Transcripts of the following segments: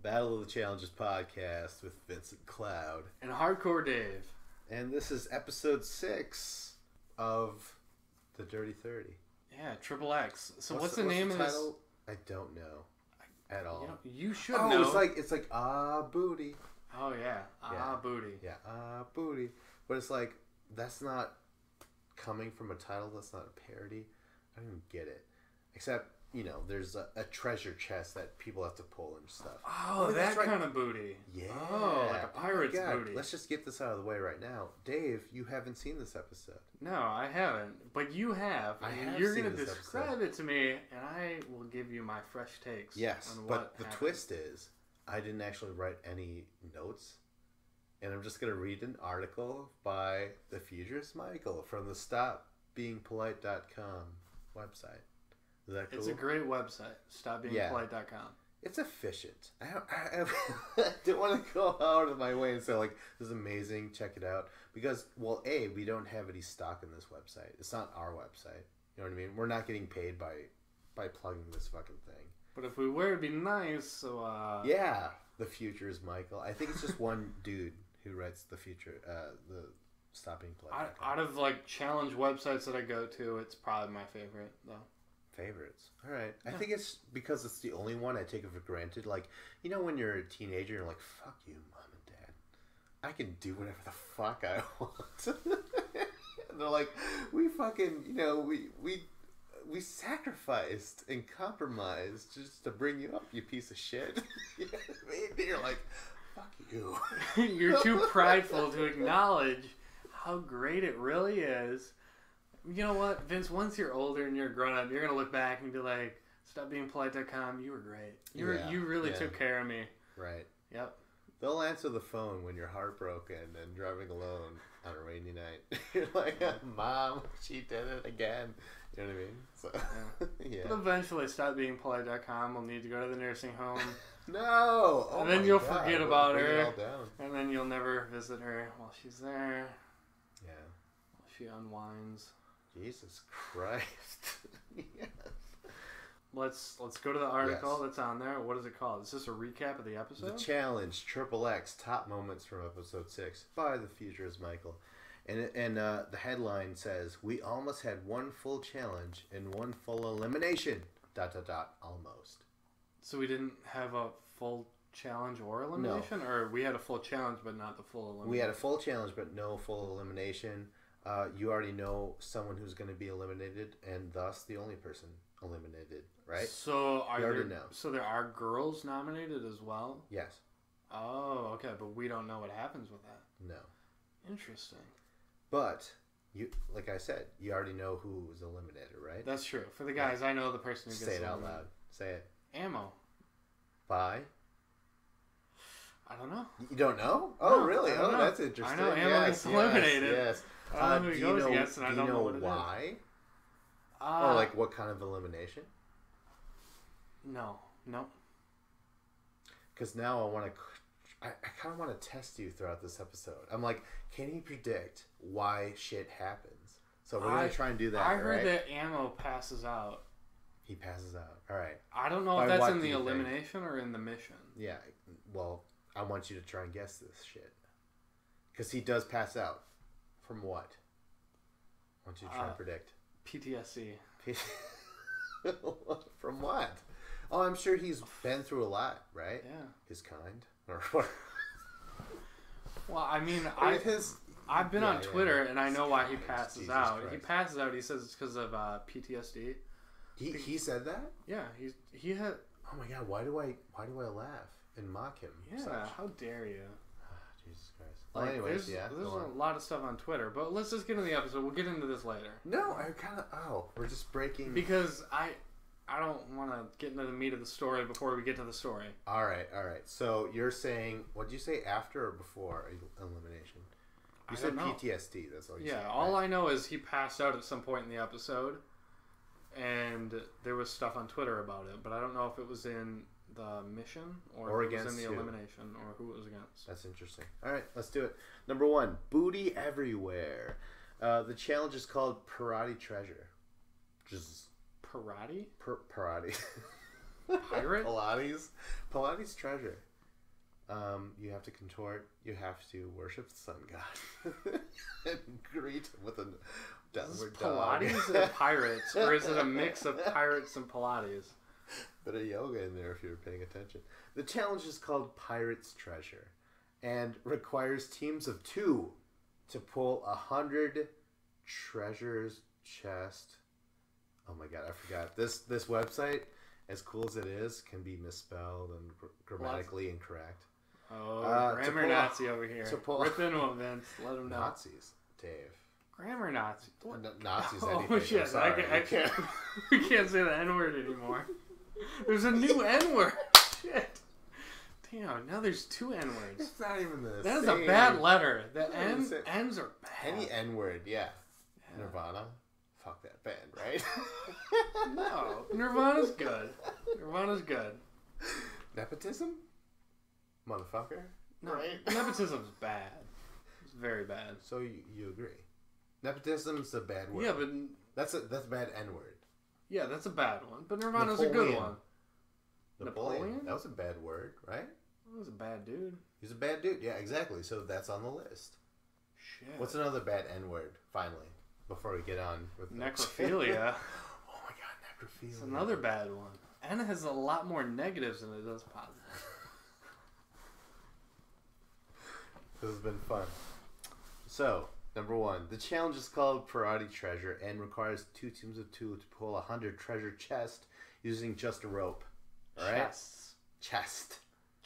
Battle of the Challenges podcast with Vincent Cloud. And Hardcore Dave. And this is episode 6 of the Dirty 30. Yeah, XXX. So what's the name of this? I don't know at all. You should know. It's like booty. Oh yeah, booty. Yeah, booty. But it's like, that's not coming from a title. That's not a parody. I don't even get it. Except, there's a treasure chest that people have to pull and stuff. Oh, that right. Kind of booty. Yeah. Oh, like a pirate's booty. Let's just get this out of the way right now. Dave, you haven't seen this episode. No, I haven't. But you have. You're going to describe it to me, and I will give you my fresh takes. Yes, on but the twist is, I didn't actually write any notes. And I'm just going to read an article by the Futurist Michael from the StopBeingPolite.com website. Is that cool? It's a great website, StopBeingPolite.com. It's efficient. I didn't want to go out of my way and say, this is amazing, check it out. Because, well, A, we don't have any stock in this website. It's not our website. You know what I mean? We're not getting paid by plugging this fucking thing. But if we were, it'd be nice, so, Yeah, the future is Michael. I think it's just one dude who writes the future, the StopBeingPolite.com. Out of, challenge websites that I go to, it's probably my favorite, though. Favorites. All right. Yeah. I think it's because it's the only one I take it for granted. When you're a teenager, you're like, fuck you, mom and dad. I can do whatever the fuck I want. And they're like, we fucking, we sacrificed and compromised just to bring you up, you piece of shit. You know what I mean? You're like, fuck you. You're too prideful to acknowledge how great it really is. You know what, Vince, once you're older and you're grown up, you're going to look back and be like, StopBeingPolite.com, you were great. You really took care of me. Right. Yep. They'll answer the phone when you're heartbroken and driving alone on a rainy night. You're like, Mom, she did it again. You know what I mean? So, yeah. But eventually, StopBeingPolite.com will need to go to the nursing home. No! And then you'll forget about her. And then you'll never visit her while she's there. Yeah. While she unwinds. Jesus Christ. Yes. Let's go to the article that's on there. What is it called? Is this a recap of the episode? The Challenge, XXX, Top Moments from Episode 6 by the Futurist Michael. And the headline says, we almost had one full challenge and one full elimination. ... Almost. So we didn't have a full challenge or elimination? No. Or we had a full challenge but not the full elimination? We had a full challenge but no full elimination. You already know someone who's going to be eliminated, and thus the only person eliminated, right? So you already know. So there are girls nominated as well? Yes. Oh, okay, but we don't know what happens with that. No. Interesting. But you, like I said, you already know who was eliminated, right? That's true. For the guys, I know the person who gets eliminated. Say it out loud. Say it. Ammo. By? I don't know. You don't know? Oh, no, really? Oh, know. That's interesting. I know Ammo gets eliminated. Yes. I don't know who he goes against, and I don't know what it is. Why? Or what kind of elimination? No. Because now I kind of want to test you throughout this episode. I'm like, can he predict why shit happens? So we're going to try and do that, I heard that Ammo passes out. He passes out. All right. I don't know if that's in the elimination or in the mission. Yeah. Well, I want you to try and guess this shit. Because he does pass out. From what? I want you to try and predict. PTSD. From what? Oh, I'm sure he's been through a lot, right? Yeah. His kind? Or what? Well, I mean, I've been on Twitter, and I know why he passes out. Christ. He passes out, he says it's because of PTSD. He said that? Yeah, he had... Oh my god, why do I laugh and mock him? Yeah, how dare you? Jesus Christ. Well, anyways, there's a lot of stuff on Twitter, but let's just get into the episode. We'll get into this later. No, I kind of... we're just breaking... Because I don't want to get into the meat of the story before we get to the story. All right. So you're saying... What did you say, after or before elimination? You said PTSD, that's all you said. Yeah, all I know is he passed out at some point in the episode, and there was stuff on Twitter about it, but I don't know if it was in the mission or if it was in the elimination or who it was against. That's interesting. All right, let's do it. Number 1, booty everywhere. The challenge is called Pirati Treasure. Which is Pirati? Pirati. Pirate? Pilates Treasure. You have to contort. You have to worship the sun god and greet with a downward dog. Pilates or pirates, or is it a mix of pirates and Pilates? Bit of yoga in there if you're paying attention. The challenge is called Pirate's Treasure and requires teams of 2 to pull 100 treasures chest. Oh my god, I forgot. This website, as cool as it is, can be misspelled and grammatically incorrect. Oh, grammar Nazi over here. Rip into him, Vince. Let him know. Nazis, Dave. Grammar Nazi. Nazis, Oh anything. shit! Sorry, I can't. We can't say the N-word anymore. There's a new N-word. Shit. Damn. Now there's 2 N-words. It's not even the That same. is a bad letter. The N's are bad. Any N-word, yeah. Nirvana. Fuck that band, right? No, Nirvana's good. Nirvana's good. Nepotism? Motherfucker? No, right? nepotism's bad. It's very bad. So you agree? Nepotism's a bad word. Yeah, but that's a bad N-word. yeah, that's a bad one. But Nirvana's a good one. Napoleon? That was a bad word, right? He was a bad dude. He's a bad dude. Yeah, exactly. So that's on the list. Shit. What's another bad N-word, finally, before we get on with necrophilia? Oh my god, necrophilia. It's another bad one. N has a lot more negatives than it does positives. This has been fun. So, number 1. The challenge is called Parati Treasure and requires 2 teams of 2 to pull 100 treasure chest using just a rope. Alright? Chest.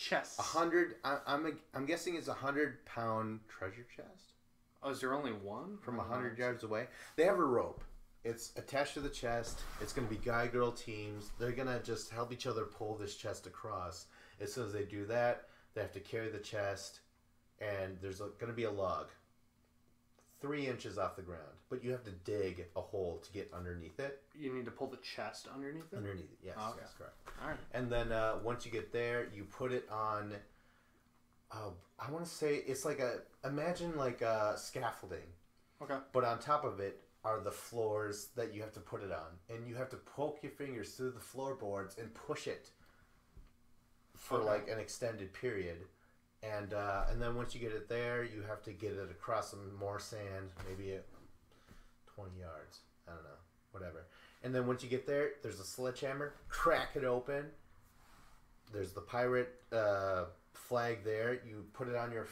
100. I'm guessing it's 100-pound treasure chest. Oh, is there only one? From 100 yards away. They have a rope. It's attached to the chest. It's going to be guy-girl teams. They're going to just help each other pull this chest across. As soon as they do that, they have to carry the chest, and there's going to be a log 3 inches off the ground. But you have to dig a hole to get underneath it. You need to pull the chest underneath it? Underneath it, yes. Oh, okay. That's correct. All right. And then once you get there, you put it on... I want to say it's like imagine like a scaffolding. Okay. But on top of it are the floors that you have to put it on. And you have to poke your fingers through the floorboards and push it for like an extended period. And then once you get it there, you have to get it across some more sand, maybe at 20 yards. I don't know. Whatever. And then once you get there, there's a sledgehammer. Crack it open. There's the pirate... flag there. You put it on your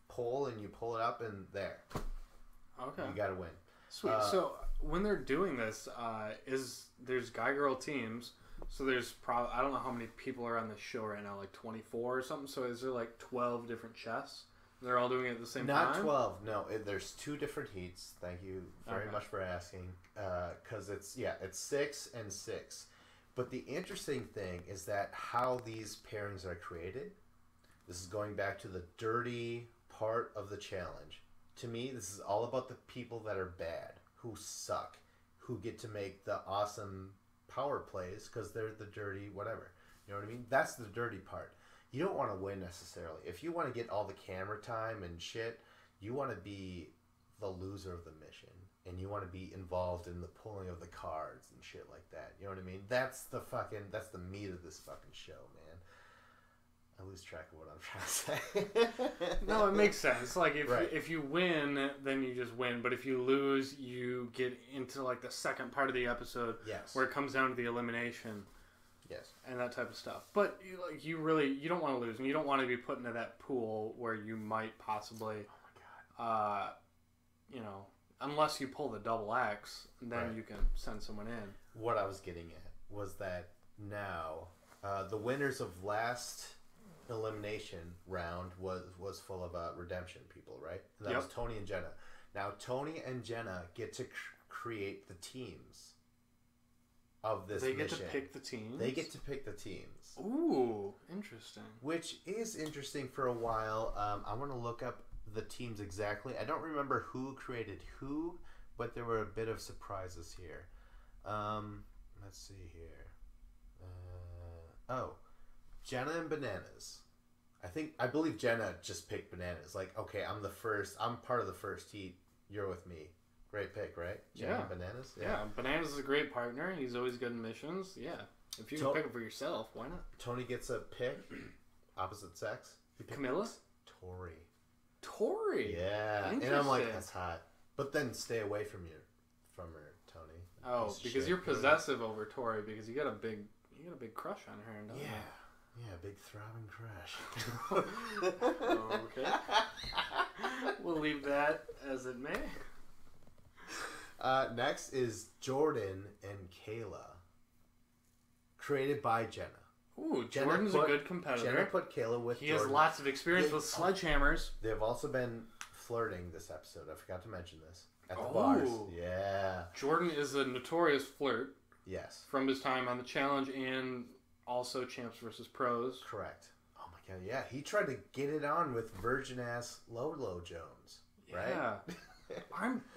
pole and you pull it up, and there. Okay. You gotta win. Sweet. So when they're doing this, there's guy-girl teams. So there's probably, I don't know how many people are on the show right now, like 24 or something. So is there like 12 different chests? They're all doing it at the same time? Not 12. No, there's 2 different heats. Thank you very much for asking. Because it's 6 and 6. But the interesting thing is that how these pairings are created. This is going back to the dirty part of the challenge. To me, this is all about the people that are bad, who suck, who get to make the awesome power plays because they're the dirty whatever. You know what I mean? That's the dirty part. You don't want to win necessarily. If you want to get all the camera time and shit, you want to be the loser of the mission. And you want to be involved in the pulling of the cards and shit like that. You know what I mean? That's the meat of this fucking show, man. I lose track of what I'm trying to say. No, it makes sense. Like if you win, then you just win. But if you lose, you get into like the second part of the episode, where it comes down to the elimination, and that type of stuff. But you don't want to lose, and you don't want to be put into that pool where you might possibly, unless you pull the double X, then you can send someone in. What I was getting at was that now the winners of last elimination round was full of redemption people, right? And that was Tony and Jenna. Now Tony and Jenna get to create the teams of this mission. They get to pick the teams? They get to pick the teams. Ooh, interesting. Which is interesting for a while. I want to look up the teams exactly. I don't remember who created who, but there were a bit of surprises here. Let's see here. Jenna and Bananas. I believe Jenna just picked Bananas. Like, okay, I'm part of the first heat. You're with me. Great pick, right? Jenna and Bananas? Yeah, Bananas is a great partner. He's always good in missions. Yeah. If you can pick him for yourself, why not? Tony gets a pick. opposite sex. Camilla? Tori. Tori? Yeah. And I'm like, that's hot. But then stay away from her, Tony. Oh, because you're possessive over Tori because you got a big crush on her, don't you? Yeah, big throbbing crush. Okay. We'll leave that as it may. Next is Jordan and Kayla. Created by Jenna. Ooh, Jordan's a good competitor. Jenna put Kayla with He Jordan. has lots of experience with sledgehammers. They've also been flirting this episode. I forgot to mention this. At the bars. Yeah. Jordan is a notorious flirt. Yes. From his time on the challenge and also Champs vs. Pros. Correct. Oh my god, yeah. He tried to get it on with virgin-ass Lolo Jones. Right? Yeah.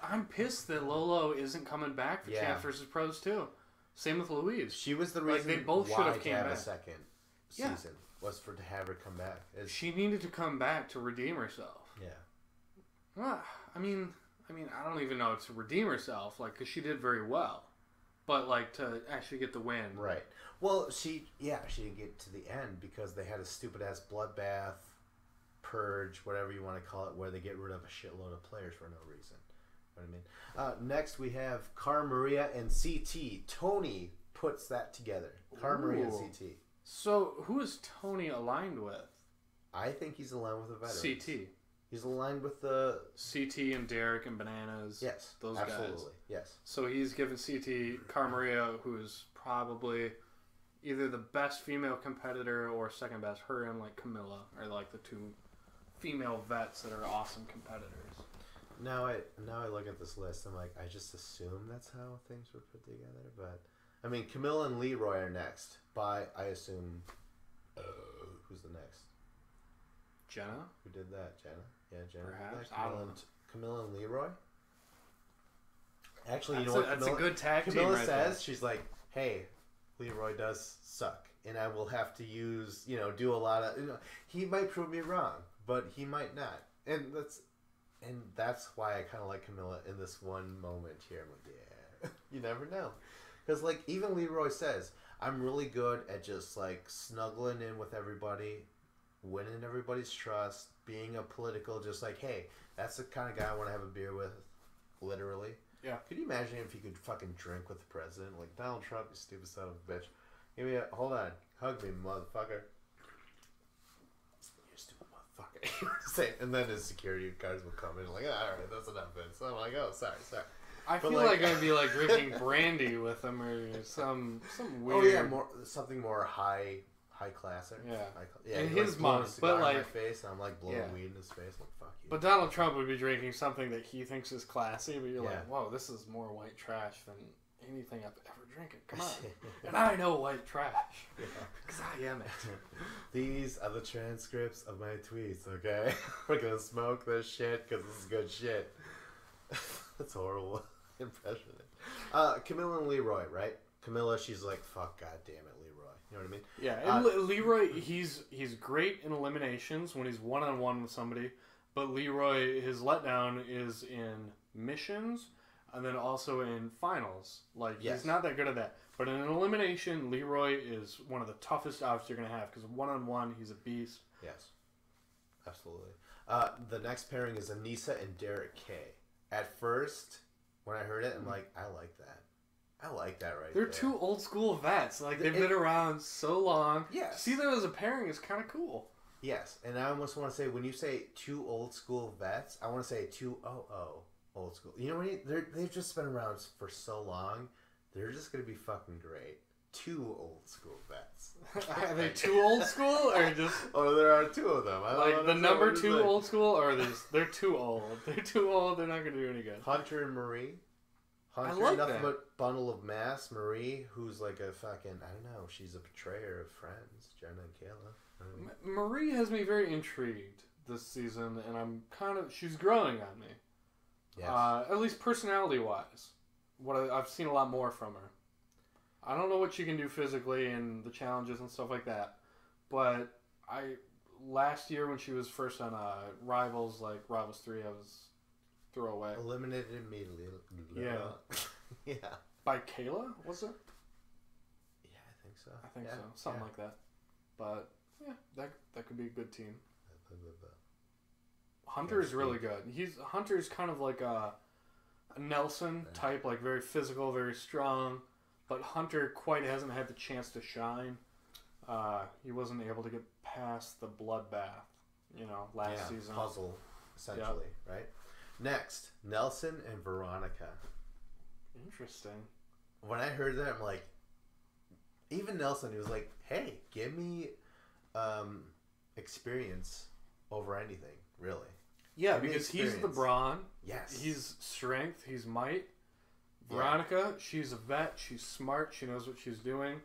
I'm pissed that Lolo isn't coming back for Champs vs. Pros too. Same with Louise. She was the reason they both should have came back. A second season was to have her come back. She needed to come back to redeem herself. Yeah. Well, I mean, I don't even know to redeem herself, like, because she did very well, but like to actually get the win. Right. Well, she didn't get to the end because they had a stupid ass bloodbath, purge, whatever you want to call it, where they get rid of a shitload of players for no reason. You know what I mean? Next we have Cara Maria and CT. Tony puts that together. Cara Maria and CT. So who is Tony aligned with? I think he's aligned with the veterans. CT. He's aligned with the CT and Derek and Bananas. Yes, those absolutely. guys. Yes. So he's given CT Cara Maria, who is probably either the best female competitor or second best. Her and like Camilla are like the two female vets that are awesome competitors. Now I look at this list. I'm like, I just assume that's how things were put together. But I mean, Camilla and Leroy are next. By I assume, who's the next? Jenna. Who did that? Jenna. Yeah, Jenna. Perhaps. Camilla and Leroy. Actually, you know what? That's a good tag team. Camilla right says there. She's like, "Hey, Leroy does suck, and I will have to use, do a lot of, he might prove me wrong, but he might not, and that's why I kind of like Camilla in this one moment here. I'm like, yeah, you never know, because like even Leroy says, I'm really good at just like snuggling in with everybody, winning everybody's trust, being a political, just like, hey, that's the kind of guy I want to have a beer with, literally. Yeah. Could you imagine if you could fucking drink with the president? Like, Donald Trump, you stupid son of a bitch. Give me hold on. Hug me, motherfucker. You stupid motherfucker. And then his security guards will come in like, alright, that's enough, Vince. I'm like, oh, sorry. I feel like I'd be like drinking brandy with him or some weird... Oh, yeah, something more high class. Yeah. In his mind, but like... in my face, and I'm like blowing weed in his face. Like, fuck you. But Donald Trump would be drinking something that he thinks is classy, but you're like, whoa, this is more white trash than anything I've ever drinking. Come on. And I know white trash. Because I am it. These are the transcripts of my tweets, okay? We're going to smoke this shit because this is good shit. That's horrible impression. Camilla and Leroy, right? Camilla, she's like, fuck, god damn it, Leroy. You know what I mean? Yeah, and Leroy, he's great in eliminations when he's one-on-one with somebody, but Leroy, his letdown is in missions and then also in finals. Like, he's not that good at that. But in an elimination, Leroy is one of the toughest outs you're going to have because one-on-one, he's a beast. Yes, absolutely. The next pairing is Anissa and Derek K. At first, when I heard it, I'm like, I like that. I like that right there. They're two old school vets. Like, they've been around so long. Yes. To see them as a pairing is kind of cool. Yes. And I almost want to say, when you say two old school vets, I want to say 2-0 old school. You know what I mean? They've just been around for so long. They're just going to be fucking great. Two old school vets. Are they too old school or just... Oh, there are two of them. Like, the number two old school or they're too old? They're too old. They're not going to do any good. Hunter and Marie. Hunter, I like nothing that. but bundle of mass. Marie, who's like a fucking, I don't know, she's a betrayer of friends. Jenna and Kayla. Marie has me very intrigued this season, and I'm she's growing on me. Yes. At least personality-wise. I've seen a lot more from her. I don't know what she can do physically and the challenges and stuff like that, but last year when she was first on Rivals, like Rivals 3, I was throwaway. Eliminated immediately. Yeah. Yeah. By Kayla, was it? Yeah, I think so. I think so. Something like that. But Yeah, that could be a good team. Hunter is really good. Hunter's kind of like a Nelson type, like very physical, very strong, but Hunter quite hasn't had the chance to shine. He wasn't able to get past the bloodbath, last season. Puzzle, essentially, right? Next, Nelson and Veronica. Interesting. When I heard that, I'm like, even Nelson, he was like, hey, give me experience over anything, really. Yeah, because he's the brawn. Yes. He's strength. He's might. Veronica, she's a vet. She's smart. She knows what she's doing.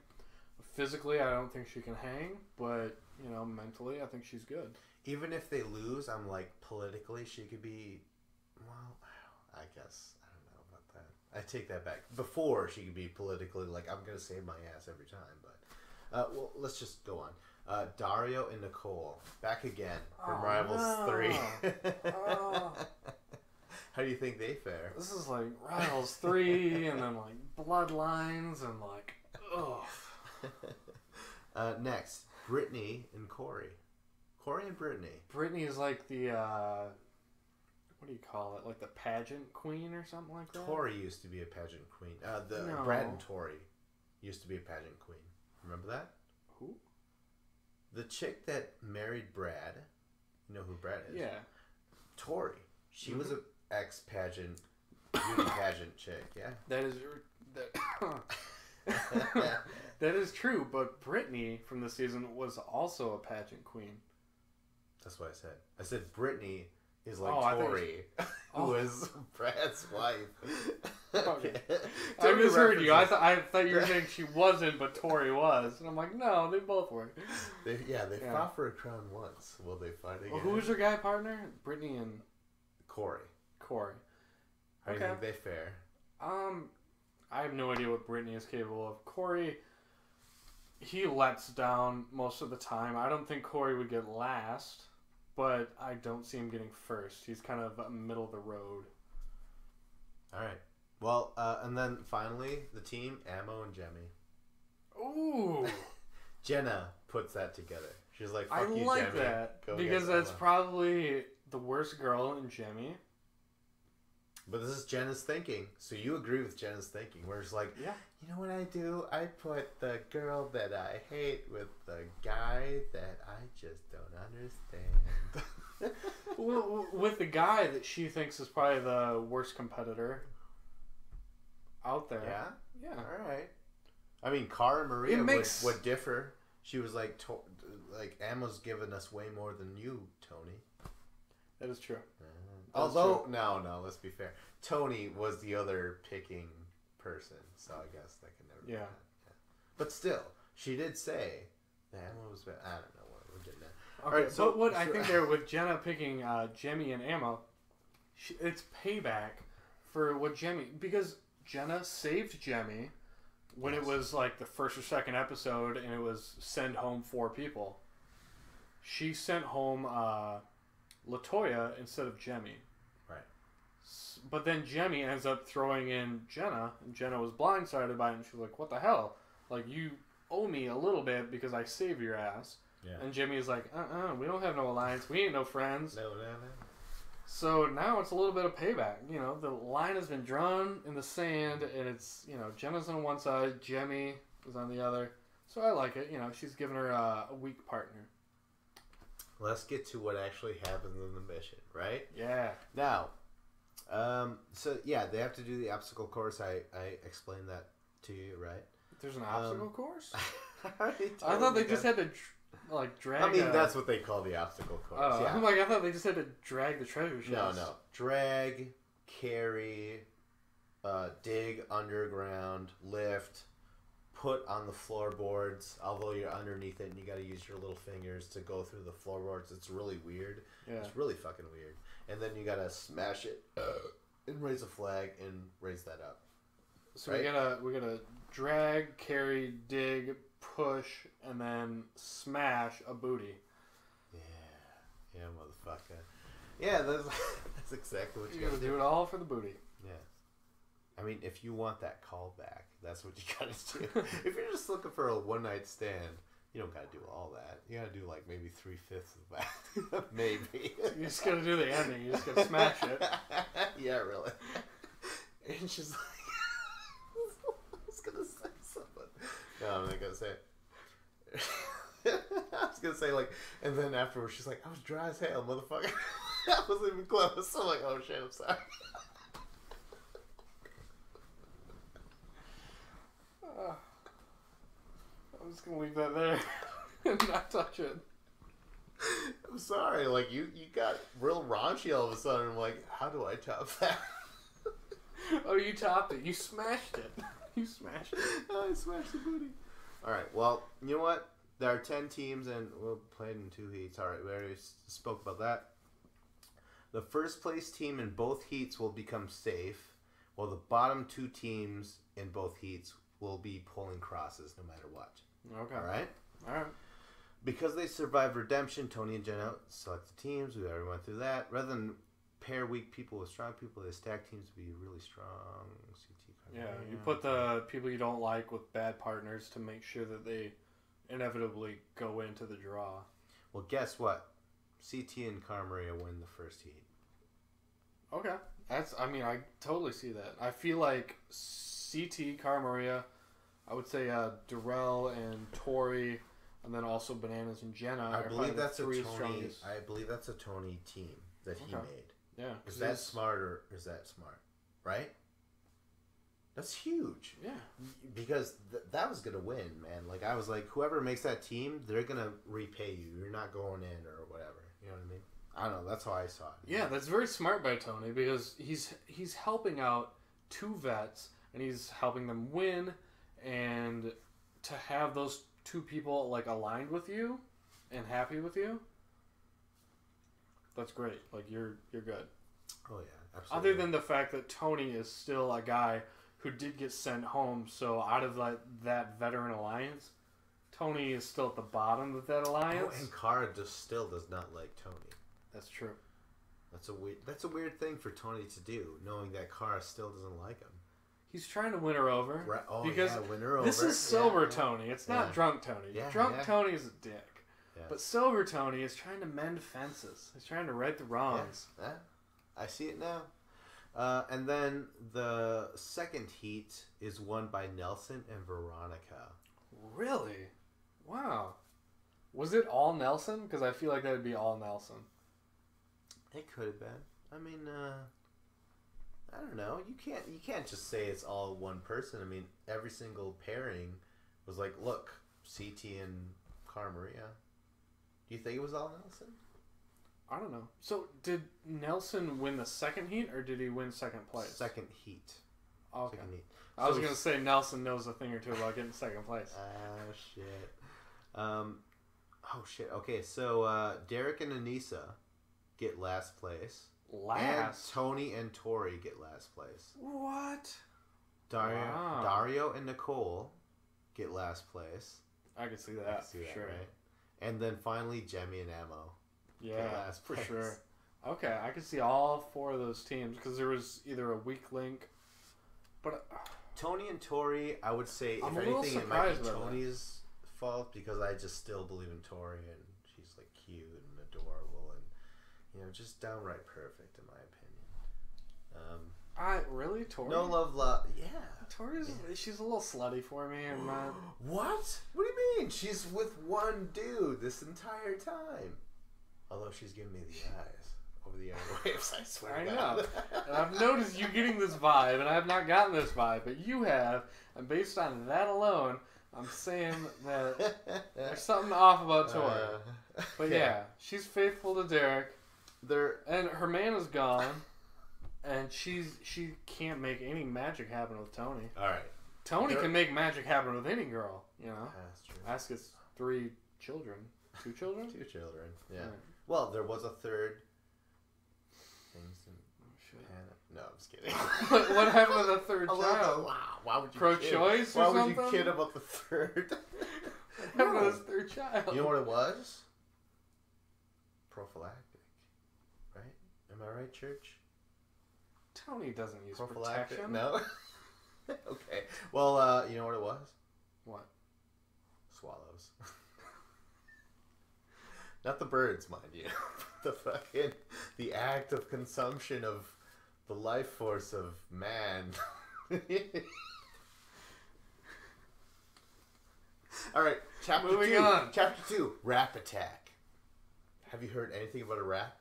Physically, I don't think she can hang, but, mentally, I think she's good. Even if they lose, I'm like, politically, she could be, well, I guess, I don't know about that. I take that back. Before, she could be politically, like, I'm going to save my ass every time, but, well, let's just go on. Dario and Nicole, back again from Rivals 3. How do you think they fare? This is like Rivals 3 and then like Bloodlines and like, ugh. Next, Brittany and Corey. Corey and Brittany. Brittany is like the, what do you call it? Like the pageant queen or something like that? Tori used to be a pageant queen. No. Brad and Tori used to be a pageant queen. Remember that? Who? The chick that married Brad. You know who Brad is? Yeah. Tori. She was an ex-pageant, beauty pageant chick, yeah? That is true, but Brittany from this season was also a pageant queen. That's what I said. I said Brittany is like Tori, who is Brad's wife. Okay. I misheard you. I thought you were saying she wasn't, but Tori was. And I'm like, no, they both were. They fought for a crown once. Will they fight again? Well, who was your guy partner? Brittany and Corey. How do you think they fare? I have no idea what Brittany is capable of. Corey, he lets down most of the time. I don't think Corey would get last, but I don't see him getting first. He's kind of middle of the road. All right. Well, and then finally, the team, Ammo and Jemmy. Ooh. Jenna puts that together. She's like, fuck I you, like Jemmy. that. Go because that's probably the worst girl in Jemmy. But this is Jenna's thinking. So you agree with Jenna's thinking. Where it's like, yeah. You know what I do? I put the girl that I hate with the guy that I just don't understand. Well, with the guy that she thinks is probably the worst competitor out there. Yeah? Yeah. All right. I mean, Cara Maria would differ. She was like, Ammo's given us way more than you, Tony. That is true. Although, no, let's be fair. Tony was the other picking person, so I guess that can never be that. Yeah. But still, she did say that Ammo was better. I don't know what we're getting at. Okay, right, so what I think there with Jenna picking Jemmy and Ammo, it's payback for what Jemmy, because Jenna saved Jemmy when it was like the first or second episode and it was send home 4 people. She sent home LaToya instead of Jemmy. Right. But then Jemmy ends up throwing in Jenna, and Jenna was blindsided by it, and she was like, what the hell? Like, you owe me a little bit because I saved your ass. Yeah. And Jimmy's like, we don't have no alliance. We ain't no friends. No. So now it's a little bit of payback. You know, the line has been drawn in the sand, and it's, Jenna's on one side, Jemmy is on the other. So I like it. She's giving her a weak partner. Let's get to what actually happens in the mission, right? Yeah. Now, they have to do the obstacle course. I explained that to you, right? There's an obstacle course? I thought they just had to drag. I mean, that's what they call the obstacle course. Oh, yeah. I thought they just had to drag the treasure chest. No. Drag, carry, dig underground, lift, put on the floorboards, although you're underneath it and you got to use your little fingers to go through the floorboards. It's really weird. Yeah. It's really fucking weird. And then you got to smash it and raise a flag and raise that up. So right? we gotta drag, carry, dig, push, and then smash a booty. Yeah, motherfucker. Yeah, that's exactly what you gotta do. Do it all for the booty. Yeah. I mean, if you want that call back, that's what you gotta do. If you're just looking for a one-night stand, You don't gotta do all that. You gotta do like maybe 3/5 of that. Maybe. You just gotta do the ending. You just gotta smash it. Yeah, really. And she's like, I was gonna say something. No, I'm not gonna say it. I was gonna say like, and then afterwards she's like, I was dry as hell, motherfucker. I wasn't even close. I'm like, oh shit, I'm sorry. I'm just gonna leave that there and not touch it. I'm sorry, like you got real raunchy all of a sudden. I'm like, how do I top that? Oh, you topped it. You smashed it. You smashed it. Oh, I smashed the booty. Alright, well, you know what? There are 10 teams and we'll play in 2 heats. Alright, we already spoke about that. The first place team in both heats will become safe, while the bottom 2 teams in both heats will be pulling crosses no matter what. Okay. Alright? Alright. Because they survived redemption, Tony and Jenna select the teams. We already went through that. Rather than pair weak people with strong people, they stack teams to be really strong. Yeah, you put the people you don't like with bad partners to make sure that they inevitably go into the draw. Well, guess what? CT and Cara Maria win the first heat. Okay. I totally see that. I feel like CT, Cara Maria, I would say Darrell and Tori, and then also Bananas and Jenna. I believe that's a Tony. Strongest. I believe that's a Tony team that he made. Yeah. Is that smart or is that smart? Right? That's huge. Yeah. Because that was going to win, man. Like, I was like, whoever makes that team, they're going to repay you. You're not going in or whatever. You know what I mean? I don't know. That's how I saw it. Yeah, that's very smart by Tony because he's helping out 2 vets and he's helping them win, and to have those 2 people like aligned with you and happy with you, that's great. Like you're good. Oh yeah, absolutely. Other than the fact that Tony is still a guy who did get sent home, so out of that veteran alliance, Tony is still at the bottom of that alliance. Oh, and Cara still does not like Tony. That's true. That's a weird thing for Tony to do, knowing that Cara still doesn't like him. He's trying to win her over. Right. Oh, because yeah, win her over. This is sober Tony. It's not drunk Tony. Yeah, drunk Tony is a dick. Yeah. But sober Tony is trying to mend fences. He's trying to right the wrongs. Yeah. I see it now. And then the second heat is won by Nelson and Veronica. Really? Wow. Was it all Nelson? Because I feel like that would be all Nelson. It could have been. I mean, I don't know. You can't just say it's all one person. I mean, every single pairing was like, look, CT and Cara Maria. Do you think it was all Nelson? I don't know. So, did Nelson win the second heat, or did he win second place? Second heat. Okay. Second heat. I was going to say Nelson knows a thing or two about getting second place. Ah, shit. Oh, shit. Okay, so Derek and Anissa get last place. Last? And Tony and Tori get last place. What? Dario and Nicole get last place. I can see that. Sure. Right? And then finally, Jemmy and Ammo. Yeah, for sure. Okay, I can see all 4 of those teams because there was either a weak link, but Tony and Tori, I would say, I'm if anything, it might be Tony's fault because I just still believe in Tori and she's like cute and adorable and just downright perfect in my opinion. Really Tori? No love, yeah. Tori's she's a little slutty for me. And What? What do you mean? She's with one dude this entire time. Although she's giving me the eyes over the airwaves, I swear. I know. And I've noticed you getting this vibe, and I have not gotten this vibe, but you have. And based on that alone, I'm saying that there's something off about Tori. But yeah, she's faithful to Derek. And her man is gone, and she can't make any magic happen with Tony. All right. Tony can make magic happen with any girl, That's true. Ask his 3 children. 2 children? 2 children, yeah. Right. Well, there was a third. No, I'm just kidding. What happened to the third child? Wow, why would you pro-choice kid? or Why something? would you kid about the third? What happened to his third child? You know what it was? Prophylactic, right? Am I right, church? Tony doesn't use Prophylactic? protection. No? Okay. Well, you know what it was? What? Swallows. Not the birds, mind you. The act of consumption of the life force of man. All right, Moving on. Chapter 2, Rap Attack. Have you heard anything about a rap?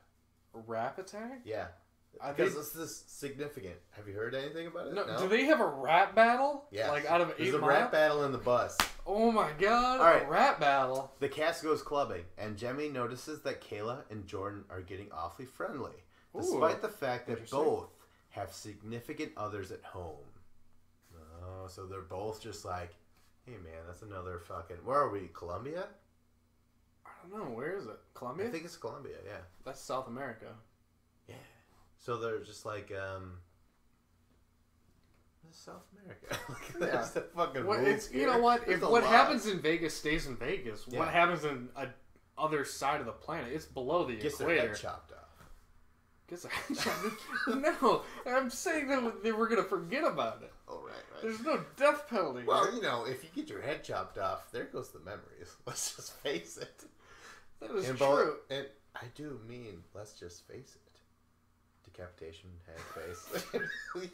A rap attack? Yeah. Because this is significant. Have you heard anything about it? No. Do they have a rap battle? Yeah. Like out of 8 There's a Mile? rap battle in the bus. Oh my god, All right. a rap battle. The cast goes clubbing, and Jemmy notices that Kayla and Jordan are getting awfully friendly, despite the fact that both have significant others at home. Oh, so they're both just like, hey man, that's another fucking... Where are we? Colombia? I don't know. Where is it? Colombia? I think it's Colombia, yeah. That's South America. Yeah. So they're just like, South America. That's the fucking rules you know what? There's If what happens in Vegas stays in Vegas, Yeah. what happens in a other side of the planet, it's below the Gets equator. their head chopped off. Gets their head chopped off? No, I'm saying that they were going to forget about it. Oh, right. There's no death penalty. Well, here. you know, if you get your head chopped off, there goes the memories. Let's just face it. That is And true. And I do mean, let's just face it. Decapitation, head, face.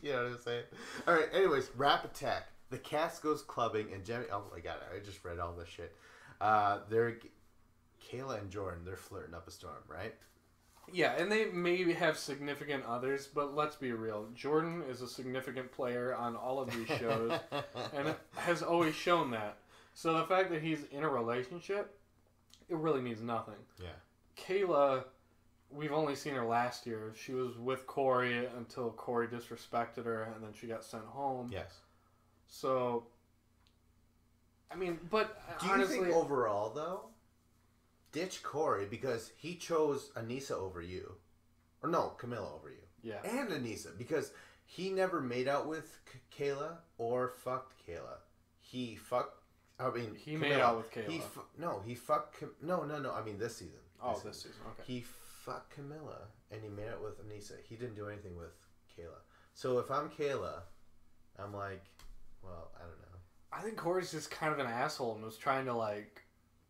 You know what I'm saying? All right, anyways, Rap Attack. The cast goes clubbing, and Jemmy... Oh, my God, I just read all this shit. They're... Kayla and Jordan, they're flirting up a storm, right? Yeah, and they maybe have significant others, but let's be real. Jordan is a significant player on all of these shows, and has always shown that. So the fact that he's in a relationship, it really means nothing. Yeah. Kayla, we've only seen her last year. She was with Corey until Corey disrespected her, and then she got sent home. Yes. So, I mean, but Do you honestly... think overall, though, ditch Corey because he chose Anissa over you? Or no, Camilla over you. Yeah. And Anissa, because he never made out with Kayla or fucked Kayla. He fucked... I mean, He Camilla. made out with Kayla. He fucked... No. I mean, this season. This season. Okay. He fucked Camilla, and he made out with Anissa. He didn't do anything with Kayla. So if I'm Kayla, I'm like, well, I don't know. I think Corey's just kind of an asshole and was trying to, like,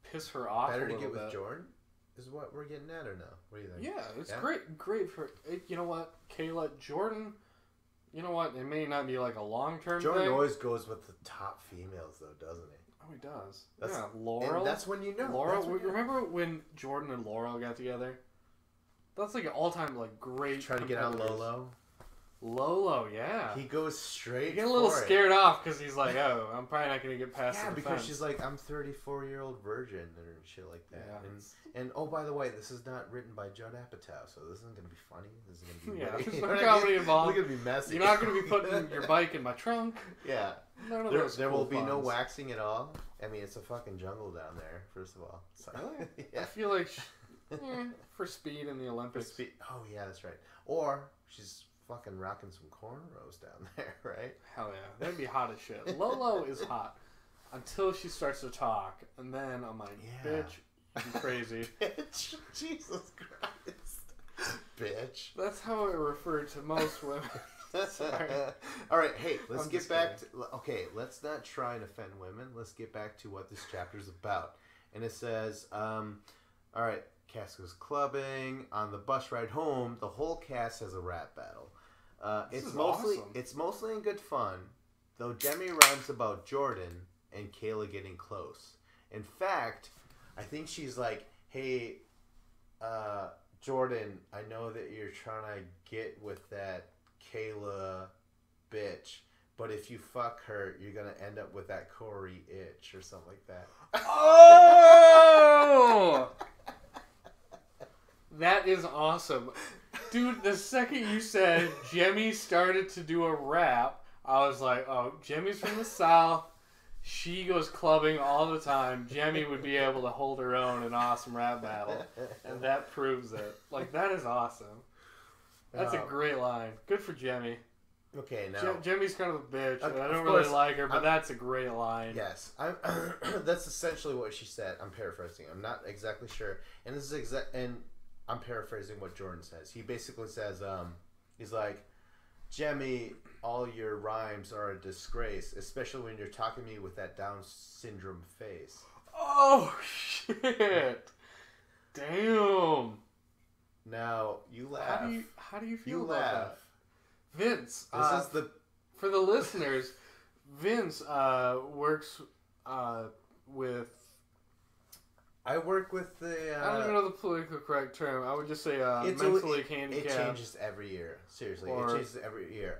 piss her off Better a to little get bit. with Jordan? Is what we're getting at or no? What do you think? Yeah, it's great for... You know what, Kayla, Jordan... You know what, it may not be, like, a long-term Jordan thing. always goes with the top females, though, doesn't he? Oh, he does. That's, yeah, Laurel. And that's when you know. Laurel, remember when Jordan and Laurel got together? That's like an all-time like great. Try to get on competitors. Lolo. Lolo, yeah. He goes straight. You get a little for scared off because he's like, "Oh, I'm probably not going to get past." Yeah, the because fence. she's like, "I'm 34-year-old virgin" or shit like that. Yeah. And oh, by the way, this is not written by Judd Apatow, so this isn't going to be funny. This is going to be there's you no know what comedy I mean? involved. It's going to be messy. You're not going to be putting your bike in my trunk. Yeah. None of There, those there cool will be no puns. waxing at all. I mean, it's a fucking jungle down there. First of all, so, Really? yeah. I feel like for speed in the Olympics. Oh yeah, that's right. Or she's fucking rocking some cornrows down there, right? Hell yeah, that'd be hot as shit. Lolo is hot until she starts to talk, and then I'm like, Yeah. bitch, you crazy. Bitch, Jesus Christ, bitch. That's how I refer to most women. Sorry. All right, hey, let's I'm get just back to... Okay, let's not try and offend women. Let's get back to what this chapter is about. And it says, all right, cast goes clubbing. On the bus ride home, the whole cast has a rap battle. It's mostly in good fun, though Demi rhymes about Jordan and Kayla getting close. In fact, I think she's like, hey, Jordan, I know that you're trying to get with that Kayla bitch, but if you fuck her, you're gonna end up with that Corey itch or something like that. Oh! That is awesome. Dude, the second you said Jemmy started to do a rap, I was like, oh, Jemmy's from the South. She goes clubbing all the time. Jemmy would be able to hold her own in an awesome rap battle. And that proves it. Like, that is awesome. That's a great line. Good for Jemmy. Okay, now... Jemmy's kind of a bitch. And I of don't course, really like her, but that's a great line. Yes. That's essentially what she said. I'm paraphrasing. I'm not exactly sure. And this is and I'm paraphrasing what Jordan says. He basically says, he's like, Jemmy, all your rhymes are a disgrace, especially when you're talking to me with that Down syndrome face. Oh, shit. Damn. Now, you laugh. How do you feel You about laugh. that? Vince, This is the... for the listeners, Vince works with... I work with the... I don't even know the politically correct term. I would just say mentally handicapped. It changes every year. Seriously, it changes every year.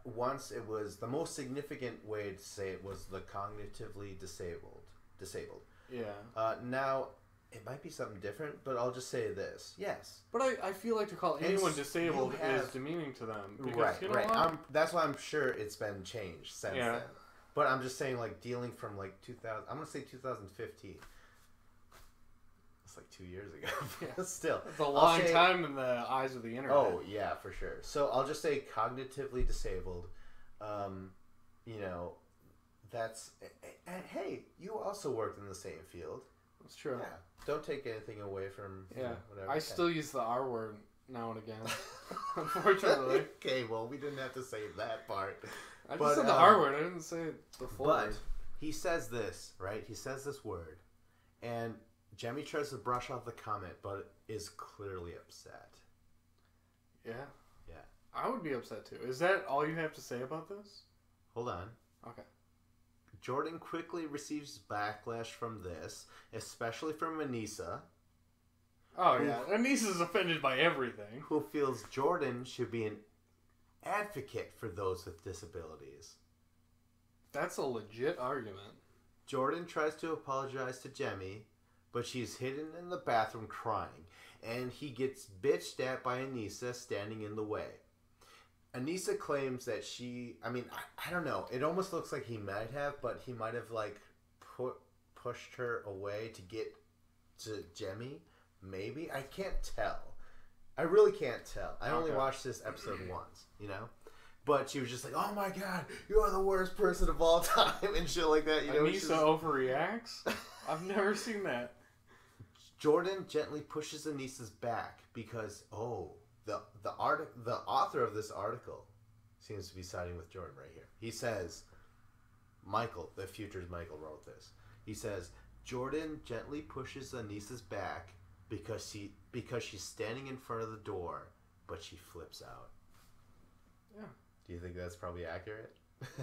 Once it was... The most significant way to say it was the cognitively disabled. Yeah. Now, it might be something different, but I'll just say this. Yes. But I feel like to call anyone disabled is demeaning to them. Because, right, you know right. what? That's why I'm sure it's been changed since then. But I'm just saying, like, dealing from, like, 2000... I'm going to say 2015. It's like 2 years ago. Yeah. Still. It's a long time in the eyes of the internet. Oh, yeah, for sure. So I'll just say cognitively disabled. You know, that's... And hey, you also worked in the same field. That's true. Yeah. Don't take anything away from whatever. I still use the R word now and again. Unfortunately. Okay, well, we didn't have to say that part. I just said the R word. I didn't say the full word. But he says this, right? He says this word. And Jemmy tries to brush off the comment, but is clearly upset. Yeah. Yeah. I would be upset too. Is that all you have to say about this? Hold on. Okay. Jordan quickly receives backlash from this, especially from Anissa. Oh, yeah. Anissa's offended by everything. Who feels Jordan should be an advocate for those with disabilities. That's a legit argument. Jordan tries to apologize to Jemmy, but she's hidden in the bathroom crying, and he gets bitched at by Anissa standing in the way. Anissa claims that I don't know. It almost looks like he might have, but he might have, like, pushed her away to get to Jemmy. Maybe. I can't tell. I really can't tell. I only watched this episode once, you know? But she was just like, oh my god, you are the worst person of all time, and shit like that. You know, Anissa overreacts? I've never seen that. Jordan gently pushes Anissa's back because, the author of this article seems to be siding with Jordan right here. He says, Michael, the future's Michael wrote this. He says, Jordan gently pushes Anissa's back because she's standing in front of the door, but she flips out. Yeah. Do you think that's probably accurate?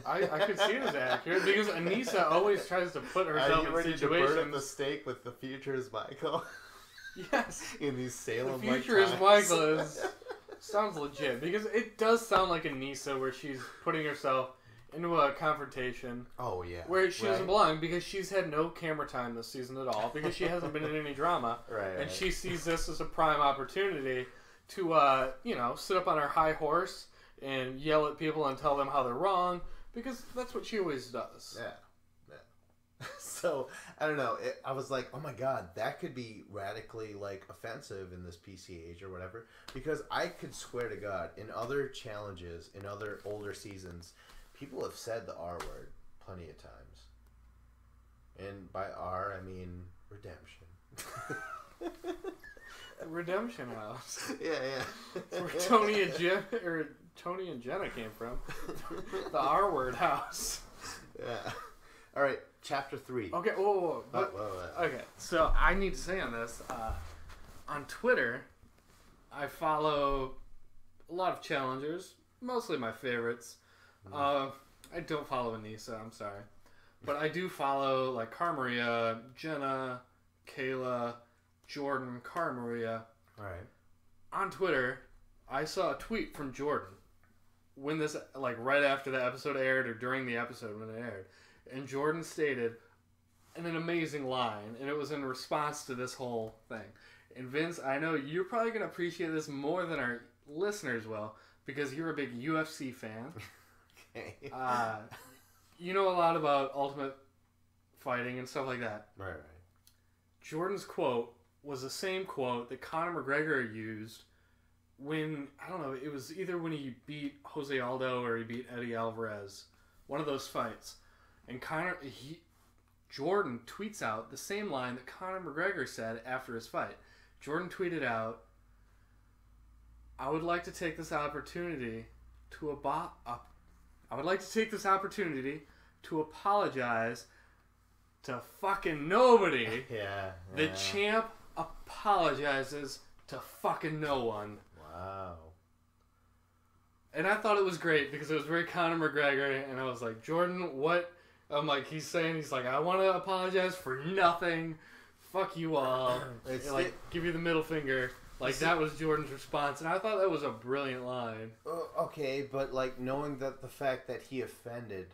I could see it as accurate because Anissa always tries to put herself in situations. Are you ready to burn up the stake with the future's Michael? Yes. In these Salem the future's Michael sounds legit because it does sound like Anissa where she's putting herself into a confrontation. Oh yeah. Where she doesn't belong because she's had no camera time this season at all because she hasn't been in any drama. Right. And she sees this as a prime opportunity to sit up on her high horse and yell at people and tell them how they're wrong because that's what she always does. Yeah. So, I don't know. I was like, oh my god, that could be radically, like, offensive in this PC age or whatever. Because I could swear to God, in other challenges, in other older seasons, people have said the R word plenty of times. And by R, I mean redemption. Redemption House. Yeah. That's where Tony and Jenna came from. The R word house. Yeah. All right, chapter 3. Okay, whoa. Okay, so I need to say on this, on Twitter, I follow a lot of challengers, mostly my favorites. I don't follow Anissa, I'm sorry. But I do follow, like, Cara Maria, Jenna, Kayla, Jordan, Cara Maria. All right. On Twitter, I saw a tweet from Jordan when this, like, right after the episode aired or during the episode when it aired. And Jordan stated an amazing line, and it was in response to this whole thing. And Vince, I know you're probably going to appreciate this more than our listeners will, because you're a big UFC fan. Okay. You know a lot about Ultimate Fighting and stuff like that. Right. Jordan's quote was the same quote that Conor McGregor used when, I don't know, it was either when he beat Jose Aldo or he beat Eddie Alvarez. One of those fights. And Jordan tweets out the same line that Conor McGregor said after his fight. Jordan tweeted out, I would like to take this opportunity to apologize to fucking nobody. Yeah. The champ apologizes to fucking no one. Wow. And I thought it was great because it was very Conor McGregor, and I was like, Jordan, what? I'm like, he's like, I want to apologize for nothing. Fuck you all. It's and, like, give you the middle finger. Like, that was Jordan's response, and I thought that was a brilliant line. Okay, but, like, knowing that the fact that he offended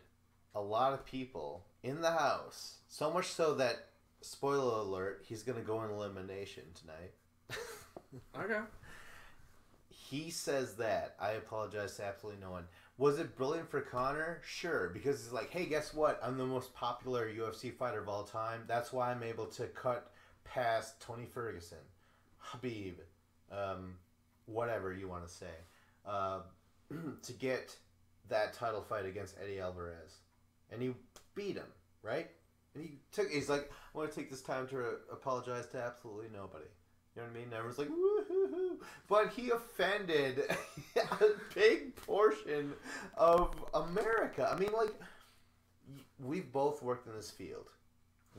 a lot of people in the house, so much so that, spoiler alert, he's going to go in elimination tonight. Okay. He says that. I apologize to absolutely no one. Was it brilliant for Conor? Sure, because he's like, hey, guess what? I'm the most popular UFC fighter of all time. That's why I'm able to cut past Tony Ferguson, Habib, whatever you want to say, to get that title fight against Eddie Alvarez. And he beat him, right? And he's like, I want to take this time to apologize to absolutely nobody. You know what I mean? And everyone's like, woo-hoo-hoo. But he offended a big portion of America. I mean, like, we've both worked in this field.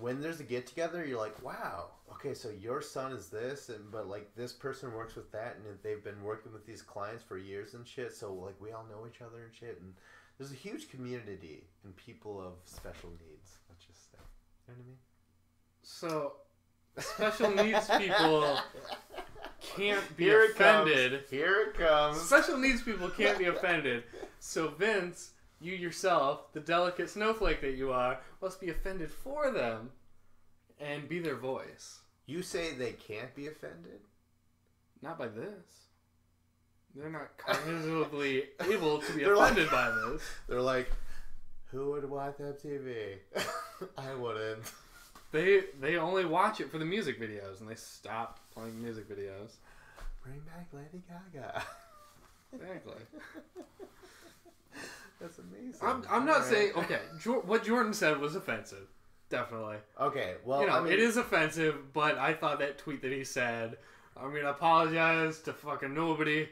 When there's a get-together, you're like, wow, okay, so your son is this, but, like, this person works with that, and they've been working with these clients for years and shit, so, like, we all know each other and shit, and there's a huge community in people of special needs, let's just say. You know what I mean? So... Special needs people can't be offended. Here it comes. Special needs people can't be offended. So Vince, you yourself, the delicate snowflake that you are, must be offended for them and be their voice. You say they can't be offended? Not by this. They're not cognitively able to be offended by this. They're like, who would watch that TV? I wouldn't. They only watch it for the music videos, and they stop playing music videos. Bring back Lady Gaga. Exactly. That's amazing. I'm not saying... Okay, what Jordan said was offensive. Definitely. Okay, well, you know, I mean, it is offensive, but I thought that tweet that he said, I'm going to apologize to fucking nobody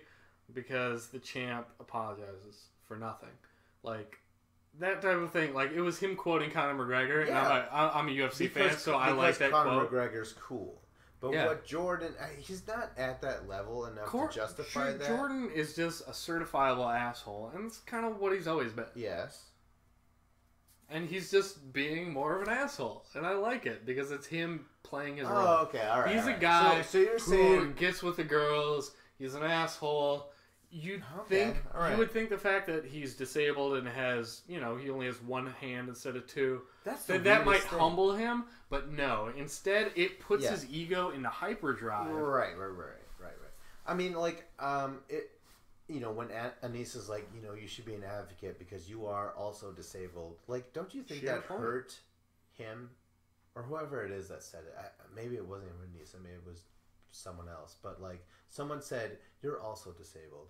because the champ apologizes for nothing. Like... That type of thing, like, it was him quoting Conor McGregor, and I'm a UFC fan, so I like that Conor quote. McGregor's cool. But what Jordan, he's not at that level enough to justify that. Jordan is just a certifiable asshole, and it's kind of what he's always been. Yes. And he's just being more of an asshole, and I like it, because it's him playing his role. Oh, okay, alright. He's a guy so you're saying... who gets with the girls, he's an asshole... You would think the fact that he's disabled and has, you know, he only has one hand instead of two, that might humble him, but no. Instead, it puts his ego into hyperdrive. Right. I mean, like, you know, when Anissa's like, you know, you should be an advocate because you are also disabled. Like, don't you think that hurt him or whoever it is that said it? Maybe it wasn't even Anissa, maybe it was someone else, but like someone said you're also disabled,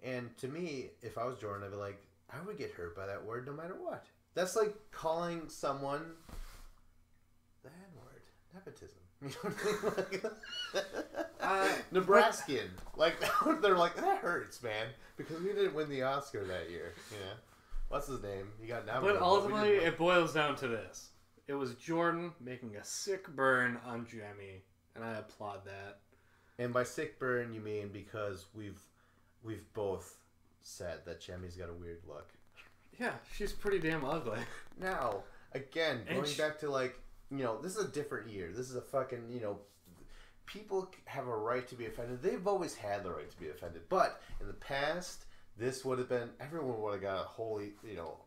and to me, if I was Jordan, I'd be like, I would get hurt by that word no matter what. That's like calling someone the N-word. Nepotism. You know what I mean? Nebraskan. Like, they're like, that hurts, man, because we didn't win the Oscar that year. You know, what's his name? You got nominated. But ultimately, it boils down to this: it was Jordan making a sick burn on Jemmy, and I applaud that. And by sick burn, you mean because we've both said that Jemmy's got a weird look. Yeah, she's pretty damn ugly. Now, again, going back to, like, you know, this is a different year. This is a fucking, you know, people have a right to be offended. They've always had the right to be offended. But in the past, this would have been, everyone would have got a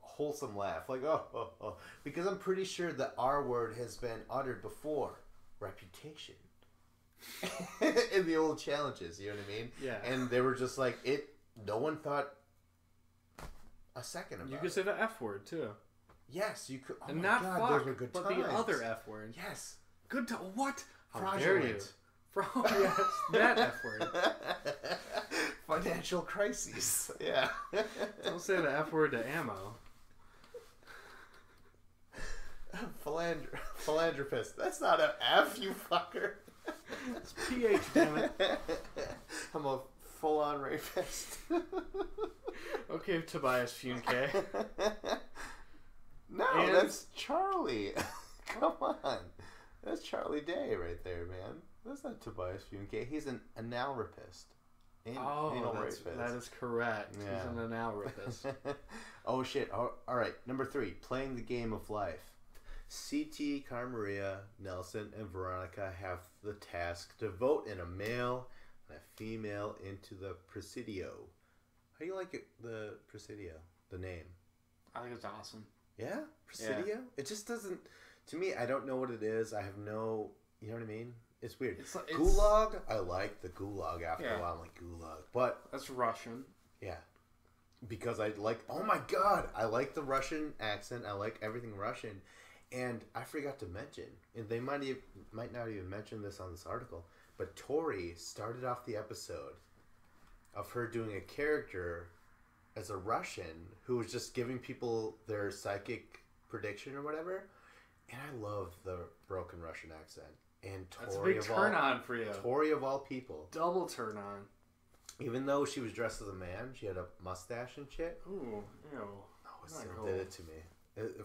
wholesome laugh. Like, oh. Because I'm pretty sure the R word has been uttered before. Reputation. In the old challenges, you know what I mean? Yeah. And they were just like, no one thought a second about it. You could say the F word, too. Yes, you could. Oh, and my not God, fuck, those were good but times. the other F word. Yes. Good to what? How Fraudulent. dare you? Yes, that F word. Financial crises. Yeah. Don't say the F word to ammo. Philanthropist. That's not an F, you fucker. It's PH, damn it. I'm a full-on rapist. Okay, Tobias Funke. No, that's Charlie. Come on. That's Charlie Day right there, man. That's not Tobias Funke. He's an anal rapist. Anal rapist. That is correct. Yeah. He's an anal rapist. Oh shit! All right, number 3, playing the game of life. CT, Carmaria, Nelson, and Veronica have the task to vote in a male and a female into the Presidio. How do you like it, the Presidio? The name? I think it's awesome. Yeah? Presidio? Yeah. It just doesn't... To me, I don't know what it is. I have no... You know what I mean? It's weird. It's Gulag? I like the Gulag after a while. I'm like, Gulag. But... That's Russian. Yeah. Because I like... Oh my god! I like the Russian accent. I like everything Russian. And I forgot to mention, and they might not even mention this on this article, but Tori started off the episode of her doing a character as a Russian who was just giving people their psychic prediction or whatever. And I love the broken Russian accent. And Tori, that's a big turn on for you. Tori of all people. Double turn on. Even though she was dressed as a man, she had a mustache and shit. Ooh, ew. Oh, it still did it to me.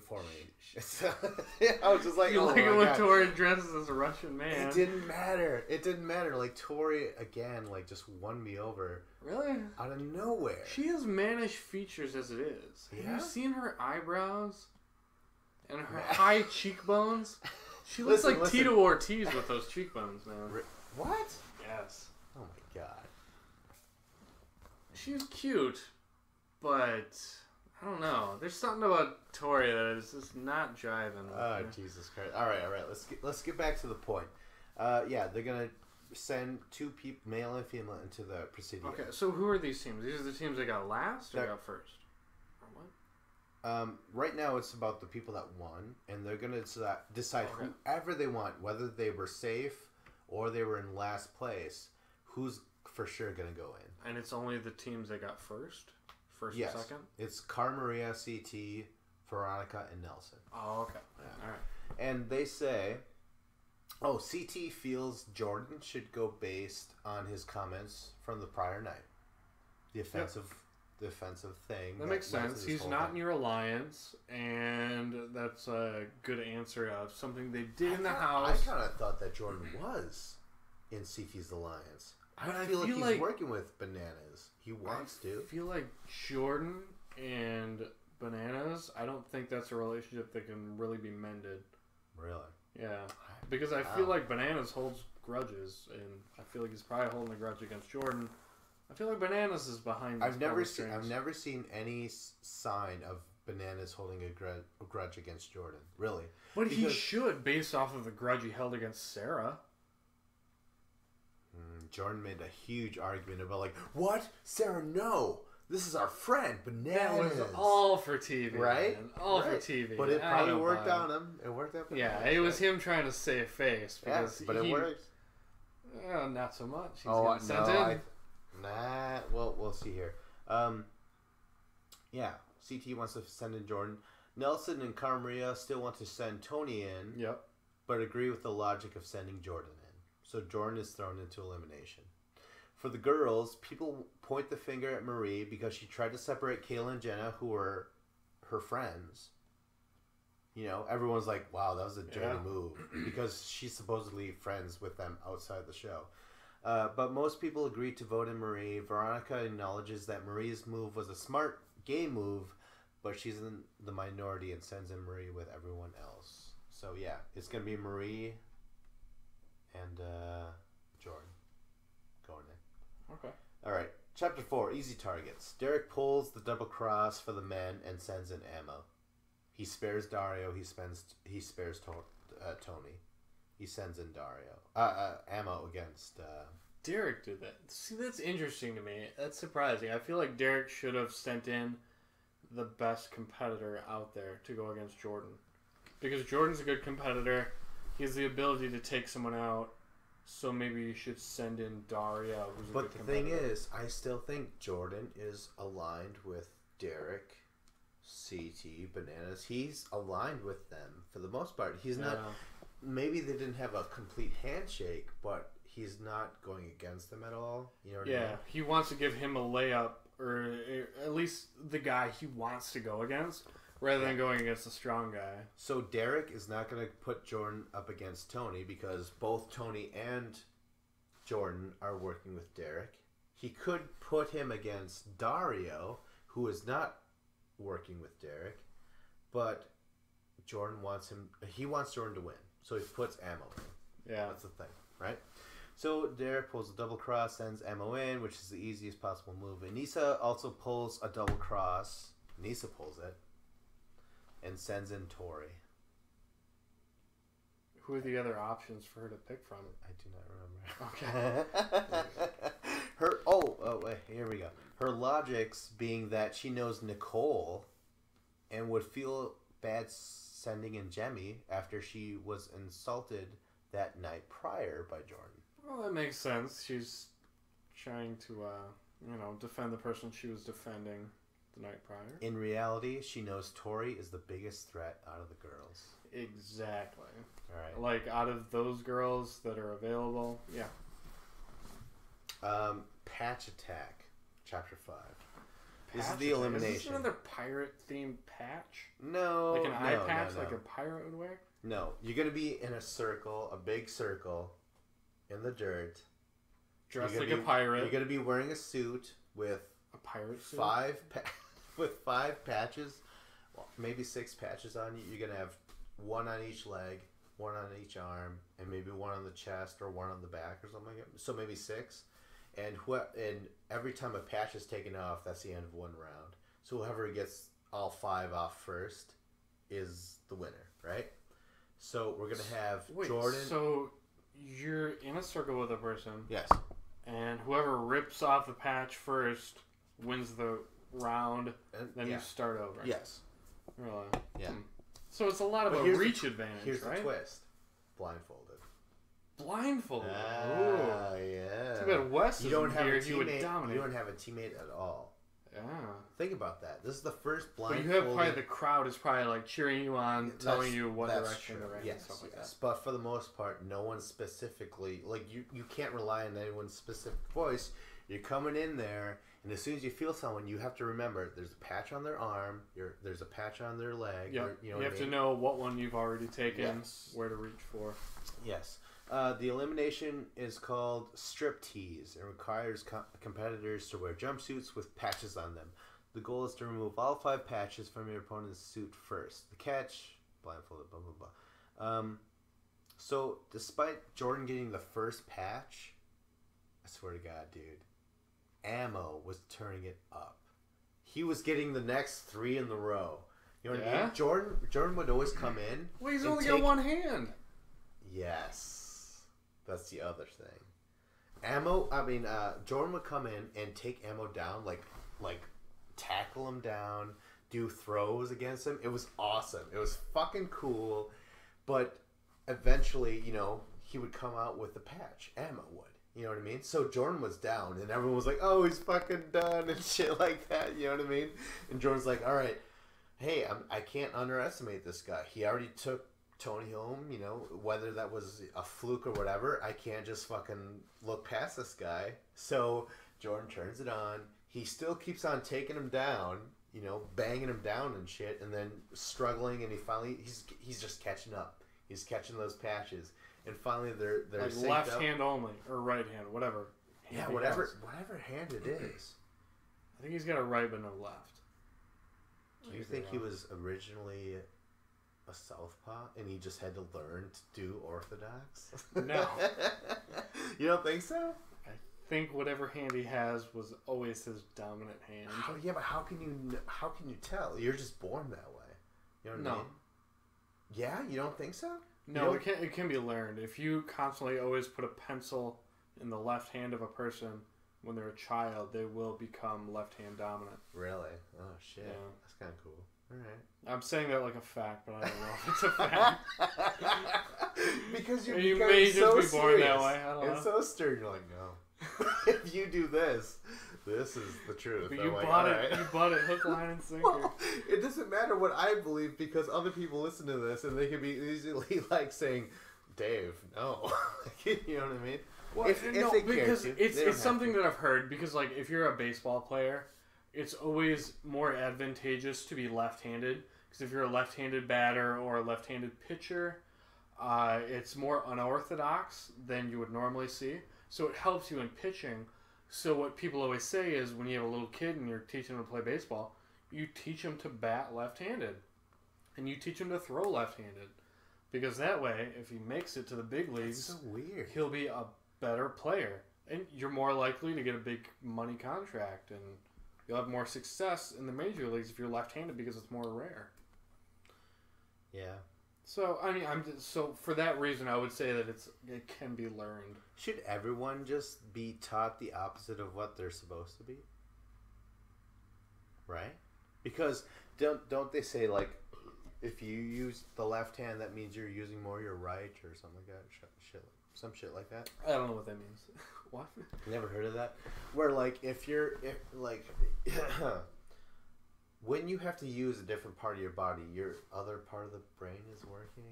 For me. I was just like, you like it when Tori dresses as a Russian man. It didn't matter. Like, Tori, again, like, just won me over. Really? Out of nowhere. She has mannish features as it is. Yeah? Have you seen her eyebrows? And her high cheekbones? She looks like Tito Ortiz with those cheekbones, man. What? Yes. Oh, my God. She's cute, but... I don't know. There's something about Tori that is just not jiving. Oh, Jesus Christ! All right. Let's get back to the point. Yeah, they're gonna send 2 people, male and female, into the Presidio. Okay, so who are these teams? These are the teams that got last or got first? Or what? Right now, it's about the people that won, and they're gonna decide whoever they want, whether they were safe or they were in last place, who's for sure gonna go in. And it's only the teams that got first. First and second? It's Carmaria, CT, Veronica, and Nelson. Oh, okay. Yeah. All right. And they say, CT feels Jordan should go based on his comments from the prior night. The offensive thing. That makes sense. He's not in your alliance, and that's a good answer of something they did in the house. I kind of thought that Jordan was in CT's alliance. I feel like he's working with Bananas. He wants to. I feel like Jordan and Bananas, I don't think that's a relationship that can really be mended. Really? Yeah. Because I feel like Bananas holds grudges, and I feel like he's probably holding a grudge against Jordan. I feel like Bananas is behind this. I've never seen any sign of Bananas holding a grudge against Jordan. Really. But he should, based off of the grudge he held against Sarah. Jordan made a huge argument about, like, what? Sarah, no. This is our friend, Bananas. That was all for TV. Right? Man. All for TV. But it probably worked on him. It worked out. Yeah, it was him trying to save face. Because but it worked. Not so much. He's no. sent in. Nah. Well, we'll see here. Yeah. CT wants to send in Jordan. Nelson and Carmaria still want to send Tony in. Yep. But agree with the logic of sending Jordan in. So Jordan is thrown into elimination. For the girls, people point the finger at Marie because she tried to separate Kayla and Jenna, who were her friends. You know, everyone's like, wow, that was a dirty move. Because she's supposedly friends with them outside the show. But most people agreed to vote in Marie. Veronica acknowledges that Marie's move was a smart game move, but she's in the minority and sends in Marie with everyone else. So yeah, it's going to be Marie and Jordan going in. Okay. All right. Chapter 4, Easy Targets. Derek pulls the double cross for the men and sends in ammo. He spares Dario. He spares Tony. He sends in Dario. Ammo against... Derek did that. See, that's interesting to me. That's surprising. I feel like Derek should have sent in the best competitor out there to go against Jordan. Because Jordan's a good competitor. He has the ability to take someone out. So maybe you should send in Dario, who's a good competitor. But the thing is, I still think Jordan is aligned with Derek, CT, Bananas. He's aligned with them for the most part. He's not... Maybe they didn't have a complete handshake, but he's not going against them at all. You know what I mean? Yeah, he wants to give him a layup, or at least the guy he wants to go against, rather than going against a strong guy. So Derek is not going to put Jordan up against Tony because both Tony and Jordan are working with Derek. He could put him against Dario, who is not working with Derek, but Jordan wants him. He wants Jordan to win, so he puts Ammo in. Yeah, that's the thing, right? So Derek pulls a double cross, sends Ammo in, which is the easiest possible move. And Nisa also pulls a double cross. Nisa pulls it and sends in Tori. Who are the other options for her to pick from? I do not remember. Okay. Wait, here we go. Her logics being that she knows Nicole and would feel bad sending in Jemmy after she was insulted that night prior by Jordan. Well, that makes sense. She's trying to, defend the person she was defending the night prior. In reality, she knows Tori is the biggest threat out of the girls. Exactly. All right. Like, out of those girls that are available, yeah. Patch Attack, Chapter 5. This Patch is the attack. elimination. Is this another pirate-themed patch? No. Like an eye patch no. like a pirate would wear? No. You're going to be in a circle, a big circle, in the dirt. Dressed like a pirate. You're going to be wearing a suit with a pirate suit? with 5 patches, well, maybe 6 patches on you. You're going to have 1 on each leg, 1 on each arm, and maybe 1 on the chest or 1 on the back or something like that. So maybe 6. And every time a patch is taken off, that's the end of 1 round. So whoever gets all 5 off first is the winner, right? So we're going to have Jordan. So you're in a circle with a person. Yes. And whoever rips off the patch first wins the round. Then you start over. Yes. Really? Yeah. So it's a lot of a reach advantage, here's right? the twist. Blindfolded. Blindfolded. Yeah. Too bad Wes you don't isn't have here. a He would teammate. dominate. You don't have a teammate at all. Yeah. Think about that. This is the first But blindfolded. you have probably the crowd is probably like cheering you on, telling you what direction to run yes, and stuff like that. But for the most part, no one specifically, like you can't rely on anyone's specific voice. You're coming in there, and as soon as you feel someone, you have to remember there's a patch on their arm, there's a patch on their leg. Yeah, you have to know what one you've already taken, where to reach for. Yes. The elimination is called striptease and requires competitors to wear jumpsuits with patches on them. The goal is to remove all 5 patches from your opponent's suit first. The catch, blindfolded, blah, blah, blah. So, despite Jordan getting the first patch, I swear to God, dude, Ammo was turning it up. He was getting the next 3 in the row. You know what I mean? Jordan would always come in. Well, he's only got one hand. Yes. That's the other thing. Jordan would come in and take Ammo down, like tackle him down, do throws against him. It was awesome. It was fucking cool. But eventually, he would come out with the patch. Ammo would. You know what I mean? So Jordan was down, and everyone was like, oh, he's fucking done, and shit like that. You know what I mean? And Jordan's like, all right, hey, I can't underestimate this guy. He already took Tony home, whether that was a fluke or whatever. I can't just fucking look past this guy. So Jordan turns it on. He still keeps on taking him down, banging him down and shit, and then struggling, and he's just catching up. He's catching those patches, and finally they're like left hand only or right hand, whatever. Whatever hand it is. I think he's got a right but no left. Do you think he was originally a southpaw and he just had to learn to do orthodox? No. You don't think so? I think whatever hand he has was always his dominant hand. But how can you tell? You're just born that way. You know what I mean? Yeah, you don't think so? No, it can be learned. If you constantly always put a pencil in the left hand of a person when they're a child, they will become left hand dominant. Really? Oh shit. Yeah. That's kind of cool. All right. I'm saying that like a fact, but I don't know if it's a fact. Because you may so just be born serious that way. I don't know. It's so stern. You're like, no. If you do this is the truth. But you bought it. Right. You bought it hook, line, and sinker. Well, it doesn't matter what I believe because other people listen to this and they can be easily like saying, "Dave, no." You know what I mean? Well, if they because care to, it's something that I've heard. Because like if you're a baseball player, it's always more advantageous to be left-handed. Because if you're a left-handed batter or a left-handed pitcher, it's more unorthodox than you would normally see. So it helps you in pitching. So what people always say is when you have a little kid and you're teaching him to play baseball, you teach him to bat left-handed. And you teach him to throw left-handed. Because that way, if he makes it to the big leagues, That's so weird. He'll be a better player. And you're more likely to get a big money contract. And you'll have more success in the major leagues if you're left-handed because it's more rare. Yeah. So, I mean, so for that reason, I would say that it can be learned. Should everyone just be taught the opposite of what they're supposed to be? Right? Because don't they say, like, if you use the left hand, that means you're using more your right or something like that? Some shit like that? I don't know what that means. What? Never heard of that? Where, like, if when you have to use a different part of your body, your other part of the brain is working?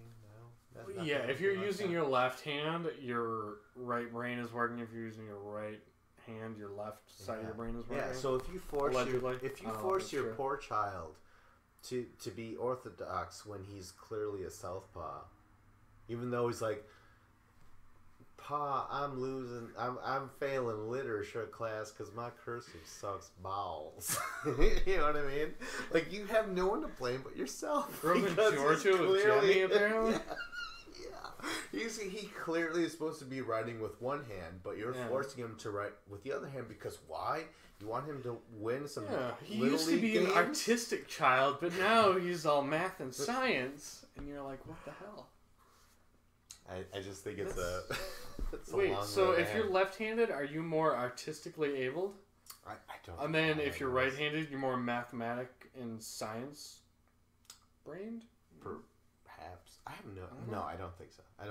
No? Yeah, if you're using your left hand, your right brain is working. If you're using your right hand, your left side of your brain is working. Yeah, so if you force your true. poor child to be orthodox when he's clearly a southpaw, even though he's like, Pa, I'm failing literature class because my cursive sucks balls. You know what I mean? Like, you have no one to blame but yourself. From Georgia with Jimmy, apparently? Yeah. He clearly is supposed to be writing with one hand, but you're forcing him to write with the other hand because why? You want him to win some he little used to be games? an artistic child, but now he's all math and science, and you're like, what the hell? I just think it's a wait, long so road if ahead. you're left-handed, are you more artistically abled? I don't. And then if you're right-handed, you're more mathematic and science brained? Perhaps. I have no, I don't think so. No.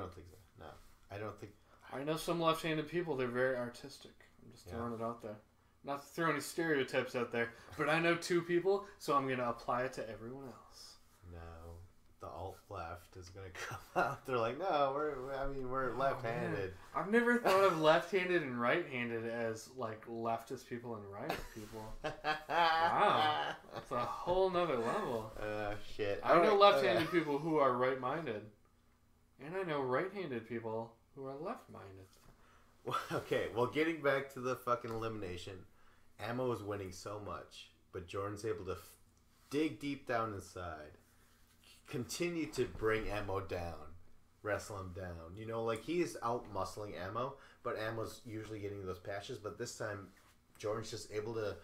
I don't think. I know some left-handed people, they're very artistic. I'm just throwing it out there. Not to throw any stereotypes out there, but I know two people, so I'm going to apply it to everyone else. No. The alt-left is going to come out. They're like, no, we're left-handed. I've never thought of left-handed and right-handed as, like, leftist people and right people. Wow. That's a whole nother level. Shit. I know left-handed people who are right-minded. And I know right-handed people who are left-minded. Okay, well, getting back to the fucking elimination, Ammo is winning so much, but Jordan's able to dig deep down inside, continue to bring Ammo down, wrestle him down. You know, like, he is out-muscling Ammo, but Ammo's usually getting those patches, but this time, Jordan's just able to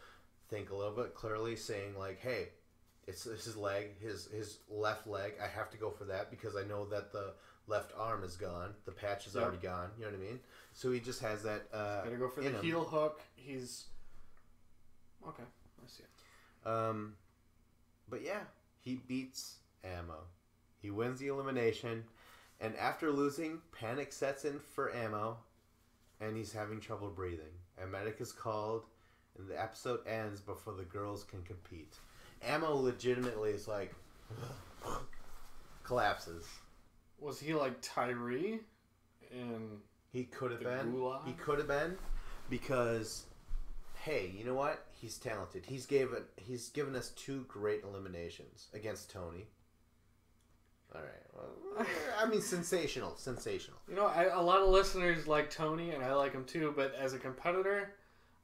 think a little bit clearly, saying, like, hey, it's his leg, his left leg, I have to go for that because I know that the left arm is gone, the patch is already gone, you know what I mean? So he just has that gotta go for the heel hook. He's... Okay, I see it. But yeah, he beats Ammo. He wins the elimination, and after losing, panic sets in for Ammo, and he's having trouble breathing. A medic is called, and the episode ends before the girls can compete. Ammo legitimately is like collapses. Was he like Tyree in He could have the been. Gulag? He could have been because, hey, you know what? He's talented. He's given us 2 great eliminations against Tony. All right. Well, I mean, sensational. You know, a lot of listeners like Tony, and I like him too. But as a competitor,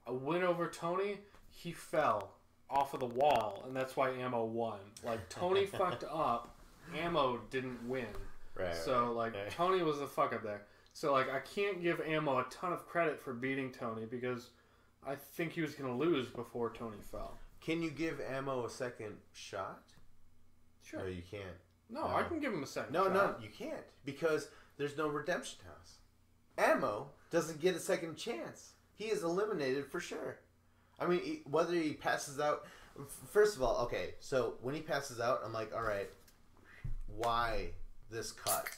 a win over Tony, he fell off of the wall, and that's why Ammo won. Like, Tony fucked up, Ammo didn't win. Right. So, like, Tony was the fuck up there. So, like, I can't give Ammo a ton of credit for beating Tony because I think he was going to lose before Tony fell. Can you give Ammo a second shot? Sure. No, you can't. No, I can give him a second shot. shot. No, you can't because there's no redemption house. Ammo doesn't get a second chance. He is eliminated for sure. I mean, whether he passes out... First of all, okay, so when he passes out, I'm like, all right, why this cut?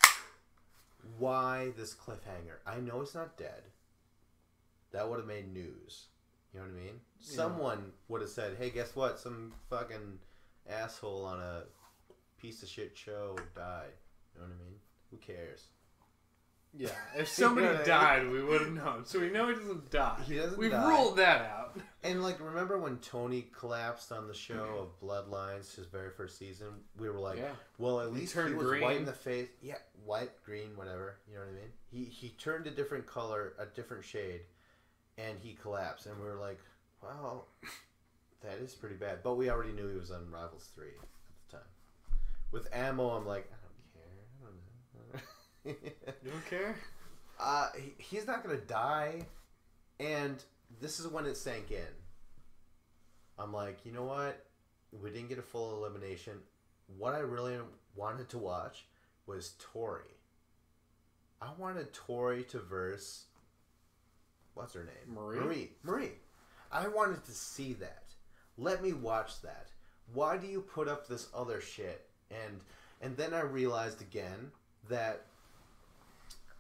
Why this cliffhanger? I know he's not dead. That would have made news. You know what I mean? Yeah. Someone would have said, hey, guess what? Some fucking asshole on a piece of shit show died. You know what I mean? Who cares? Yeah, if somebody died, we would have known. So we know he doesn't die. He doesn't We've die. ruled that out. And like, remember when Tony collapsed on the show of Bloodlines, his very first season? We were like, well, at least he was green. white in the face. Yeah, white, green, whatever. You know what I mean? He turned a different color, a different shade, and he collapsed. And we were like, well, that is pretty bad. But we already knew he was on Rivals 3 at the time. With Ammo, I'm like, I don't care. You don't care? He's not going to die. And this is when it sank in. I'm like, you know what? We didn't get a full elimination. What I really wanted to watch was Tori. I wanted Tori to verse... What's her name? Marie. I wanted to see that. Let me watch that. Why do you put up this other shit? And then I realized again that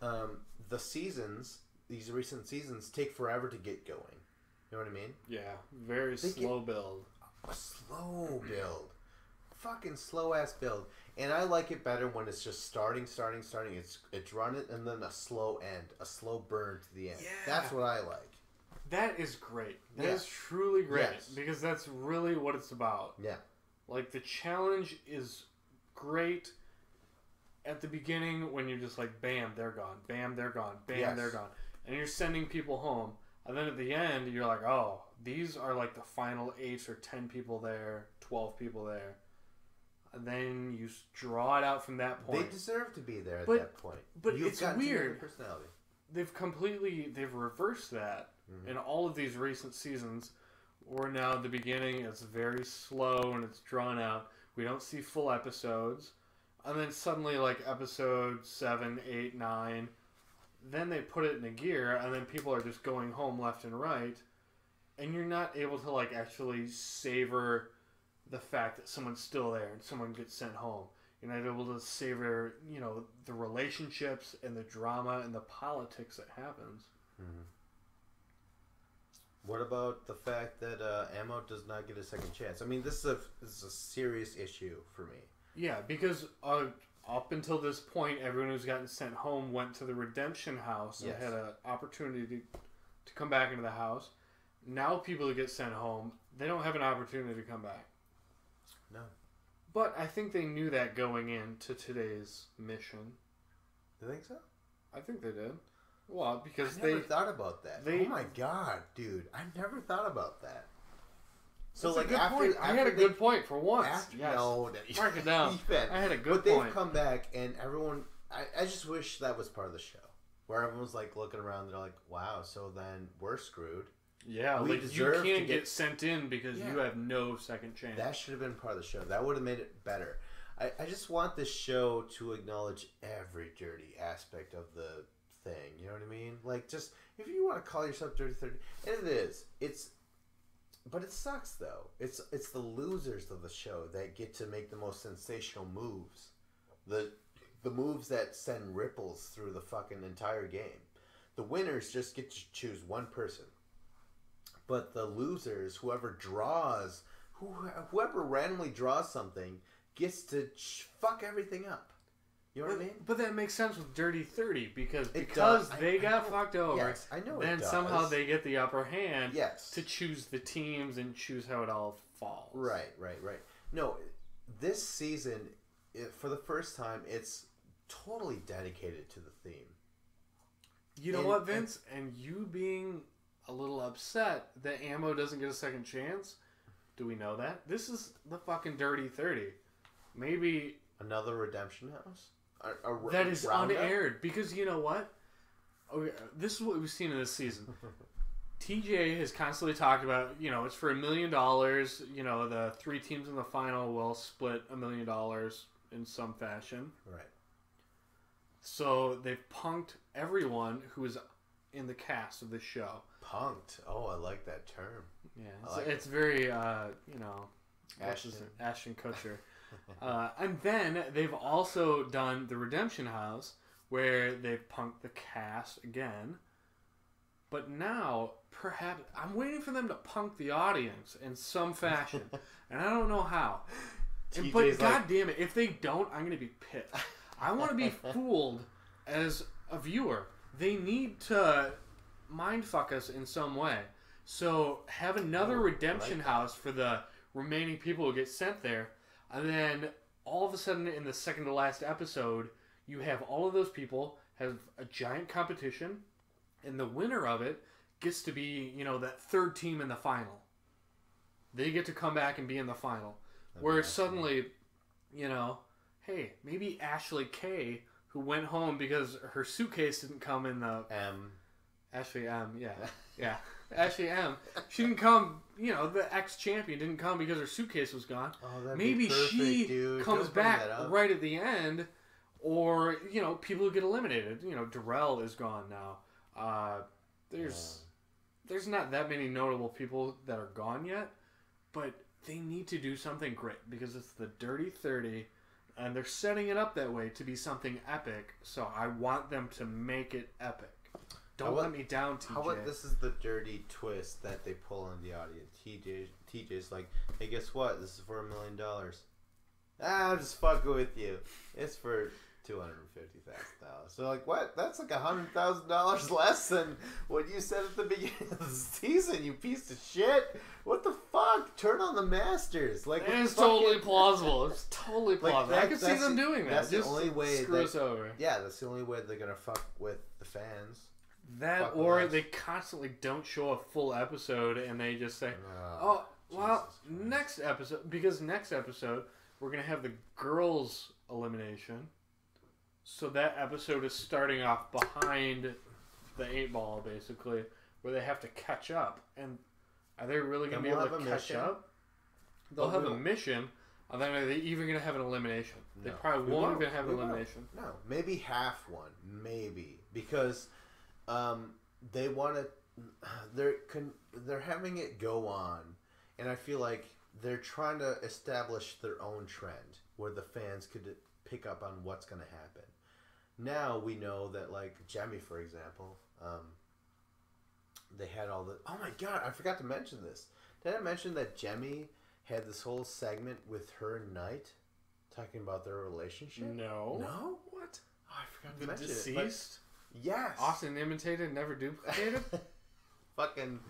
the seasons, these recent seasons, take forever to get going. You know what I mean? Yeah, very slow build. A slow build. Fucking slow ass build. And I like it better when it's just starting. It's running and then a slow end, a slow burn to the end. Yeah. That's what I like. That is great. That is truly great. Yes. Because that's really what it's about. Yeah. Like, the challenge is great at the beginning when you're just like, bam, they're gone. Bam, they're gone. Bam, they're gone. And you're sending people home. And then at the end, you're like, oh, these are like the final 8 or 10 people there, 12 people there. And then you draw it out from that point. They deserve to be there at that point. But it's weird. Personality. They've reversed that in all of these recent seasons. Where now at the beginning, it's very slow and it's drawn out. We don't see full episodes. And then suddenly, like, episode 7, 8, 9, then they put it in a gear, and then people are just going home left and right. And you're not able to, like, actually savor the fact that someone's still there and someone gets sent home. You're not able to savor, you know, the relationships and the drama and the politics that happens. Mm-hmm. What about the fact that Ammo does not get a second chance? I mean, this is a serious issue for me. Yeah, because up until this point, everyone who's gotten sent home went to the redemption house and had an opportunity to come back into the house. Now people who get sent home, they don't have an opportunity to come back. No. But I think they knew that going into today's mission. You think so? I think they did. Well, because I never thought about that. Oh my god, dude! I never thought about that. So, like, after I had a good point for once. No, mark it down. I had a good point. But they've come back, and everyone. I just wish that was part of the show, where everyone's like looking around. They're like, "Wow, so then we're screwed." Yeah, like you can't get sent in because you have no second chance. That should have been part of the show. That would have made it better. I just want this show to acknowledge every dirty aspect of the thing. You know what I mean? Like, just if you want to call yourself Dirty 30, and it is. But it sucks though. It's the losers of the show that get to make the most sensational moves. The moves that send ripples through the fucking entire game. The winners just get to choose one person. But the losers, whoever randomly draws something, gets to fuck everything up. You know what I mean? But that makes sense with Dirty 30 because they got fucked over. Yes, I know. Then somehow they get the upper hand. To choose the teams and choose how it all falls. Right. No, this season, for the first time, it's totally dedicated to the theme. You know what, Vince? And you being a little upset that Ammo doesn't get a second chance. Do we know that? This is the fucking Dirty 30. Maybe another redemption house? That is unaired. Because you know what? Okay, this is what we've seen in this season. TJ has constantly talked about, you know, it's for $1 million. You know, the 3 teams in the final will split $1 million in some fashion. Right. So they've punked everyone who is in the cast of this show. Punked. Oh, I like that term. Yeah, it's very, you know, Ashton Kutcher. And then they've also done the Redemption House, where they've punked the cast again. But now, perhaps, I'm waiting for them to punk the audience in some fashion. And I don't know how. But God damn it, if they don't, I'm going to be pissed. I want to be fooled as a viewer. They need to mindfuck us in some way. So have another redemption house for the remaining people who get sent there, and then all of a sudden in the second to last episode, you have all of those people have a giant competition, and the winner of it gets to be, that third team in the final. They get to come back and be in the final. Where suddenly, hey, maybe Ashley K, who went home because her suitcase didn't come in the... Ashley M, yeah. Yeah. Ashley M. She didn't come, the ex-champion didn't come because her suitcase was gone. Oh, maybe perfect, she dude. comes back right at the end, or, people who get eliminated. Darrell is gone now. There's not that many notable people that are gone yet, but they need to do something great because it's the Dirty 30, and they're setting it up that way to be something epic, so I want them to make it epic. Don't let me down, TJ. How about this is the dirty twist that they pull on the audience? TJ's like, hey, guess what? This is for $1 million. I'm just fucking with you. It's for $250,000. So like, what? That's like $100,000 less than what you said at the beginning of the season, you piece of shit. What the fuck? Turn on the Masters. Like, it's totally plausible. It's totally plausible. I can see them doing that. That's just the only way. Screw us over. Yeah, that's the only way they're gonna fuck with the fans. That, or they constantly don't show a full episode and they just say, next episode, because next episode we're going to have the girls' elimination. So that episode is starting off behind the 8-ball, basically, where they have to catch up. And are they really going to be able to catch up? They'll have a mission, and then are they even going to have an elimination? They probably won't even have an elimination. No, maybe half one, maybe, because... they want to. They're having it go on, and I feel like they're trying to establish their own trend where the fans could pick up on what's going to happen. Now we know that, like Jemmy, for example, they had all the. Oh my god! I forgot to mention this. Did I mention that Jemmy had this whole segment with her and Knight talking about their relationship? No. No. What? Oh, I forgot to mention deceased? it. Deceased. Yes. Often imitated, never duplicated. Fucking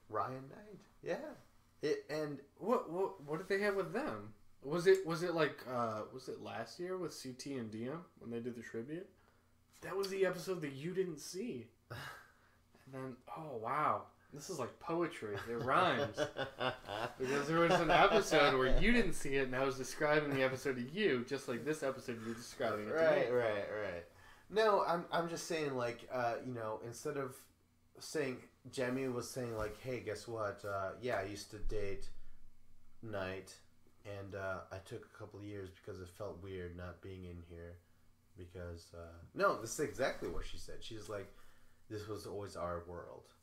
Ryan Knight. Yeah. And what did they have with them? Was it like was it last year with CT and DM when they did the tribute? That was the episode that you didn't see. And then oh wow. This is like poetry. It rhymes. Because there was an episode where you didn't see it and I was describing the episode to you, just like this episode you're describing it to me. Right. No, I'm just saying, like, instead of saying, Jamie was saying, like, hey, guess what? I used to date Knight, and I took a couple of years because it felt weird not being in here. Because, no, this is exactly what she said. She's like, this was always our world.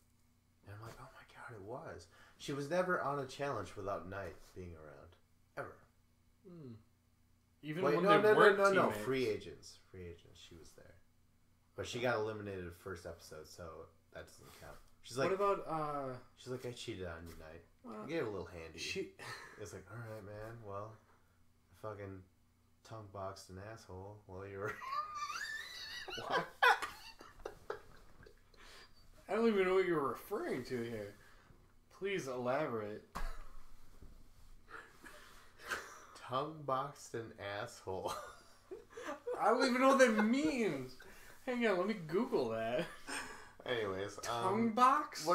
And I'm like, oh my god, it was. She was never on a challenge without Knight being around. Ever. Even when they weren't teammates. No, free agents. She was there. But she got eliminated the first episode, so that doesn't count. She's like, what about, she's like, I cheated on you, Knight. Well, I gave it a little handy. It's like, alright, man, well, I fucking tongue boxed an asshole while you were... What? I don't even know what you're referring to here. Please elaborate. Tongue boxed an asshole. I don't even know what that means. Hang on, let me Google that. Anyways, tongue box?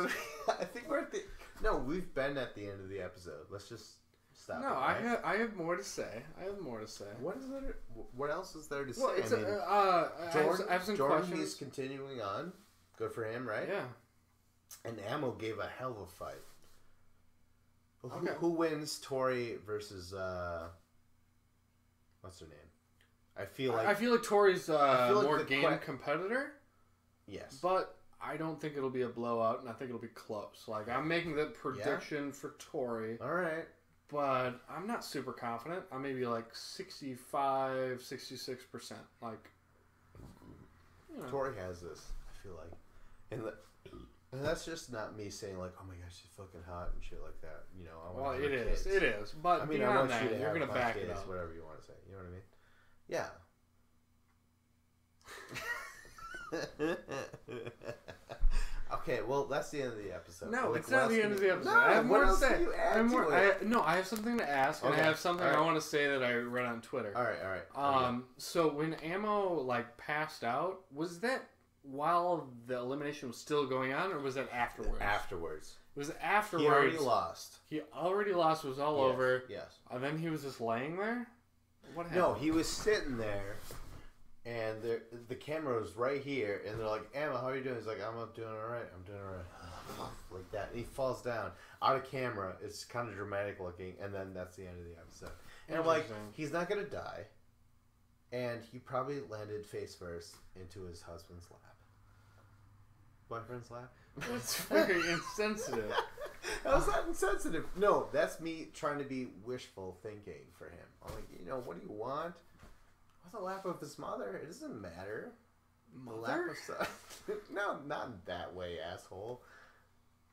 I think we're at the. No, we've been at the end of the episode. Let's just stop. No, right? I have more to say. What is there? What else is there to well, say? I have some Jordan, questions. he's continuing on. Good for him, right? Yeah. And Ammo gave a hell of a fight. Okay. Who wins Tori versus what's her name? I feel like Tori's more game competitor. Yes. But I don't think it'll be a blowout, and I think it'll be close. Like, I'm making the prediction for Tori. All right. But I'm not super confident. I'm maybe like 65, 66%. Like, Tori has this, I feel like. And that's just not me saying, like, oh my gosh, she's fucking hot and shit like that. I want it is. Kids. It is. But I mean, beyond I want that, you to you're going to back kids, it up. Whatever you want to say. You know what I mean? Yeah. Okay, well, that's the end of the episode. No, Like, it's not the end of the episode. No, I have more what to else say. do you add to it? I have something to ask, and I Okay. have something I want to say that I read on Twitter. All right. So when Ammo like passed out, was that while the elimination was still going on, or was that afterwards? Afterwards. It was afterwards. He already lost. He already lost. It was all Yes, over. Yes. And then he was just laying there. What happened? No, he was sitting there, and the camera was right here, and they're like, "Emma, how are you doing?" He's like, "I'm doing all right. I'm doing all right." Like that. And he falls down out of camera. It's kind of dramatic looking, and then that's the end of the episode. And I'm like, he's not gonna die, and he probably landed face first into his husband's lap. Boyfriend's lap? That's very insensitive. How's that insensitive? No, that's me trying to be wishful thinking for him. I'm like, what do you want? What's the lap of his mother? It doesn't matter. The lap Mother? of son. No, not in that way, asshole.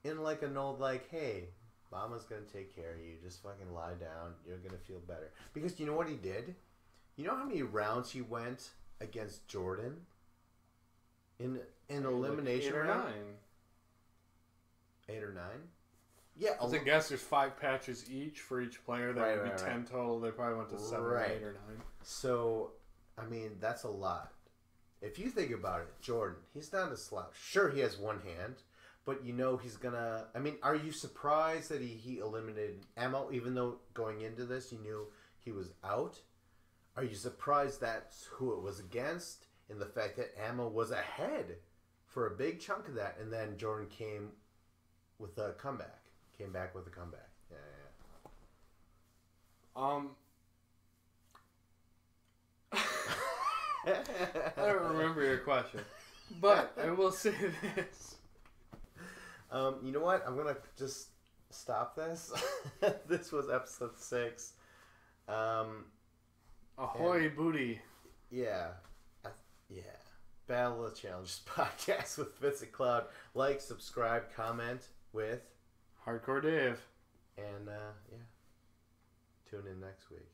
In like an old, like, hey, mama's gonna take care of you. Just fucking lie down. You're gonna feel better. Because you know what he did? You know how many rounds he went against Jordan? In elimination like 8 or round? 9. 8 or 9? Yeah. I guess there's 5 patches each for each player. That would be 10 right. total. They probably went to 7 or 8 or 9. So, I mean, that's a lot. If you think about it, Jordan, he's not a slouch. Sure, he has one hand, but he's gonna... I mean, are you surprised that he eliminated Ammo, even though going into this you knew he was out? Are you surprised that's who it was against, in the fact that Ammo was ahead for a big chunk of that, and then Jordan came with a comeback. Came back with a comeback. Yeah. I don't remember your question, but I will say this. You know what? I'm gonna just stop this. This was episode 6. Ahoy, booty. Yeah. Battle of the Challenges podcast with Vincent Cloud. Like, subscribe, comment with Hardcore Dave. and tune in next week.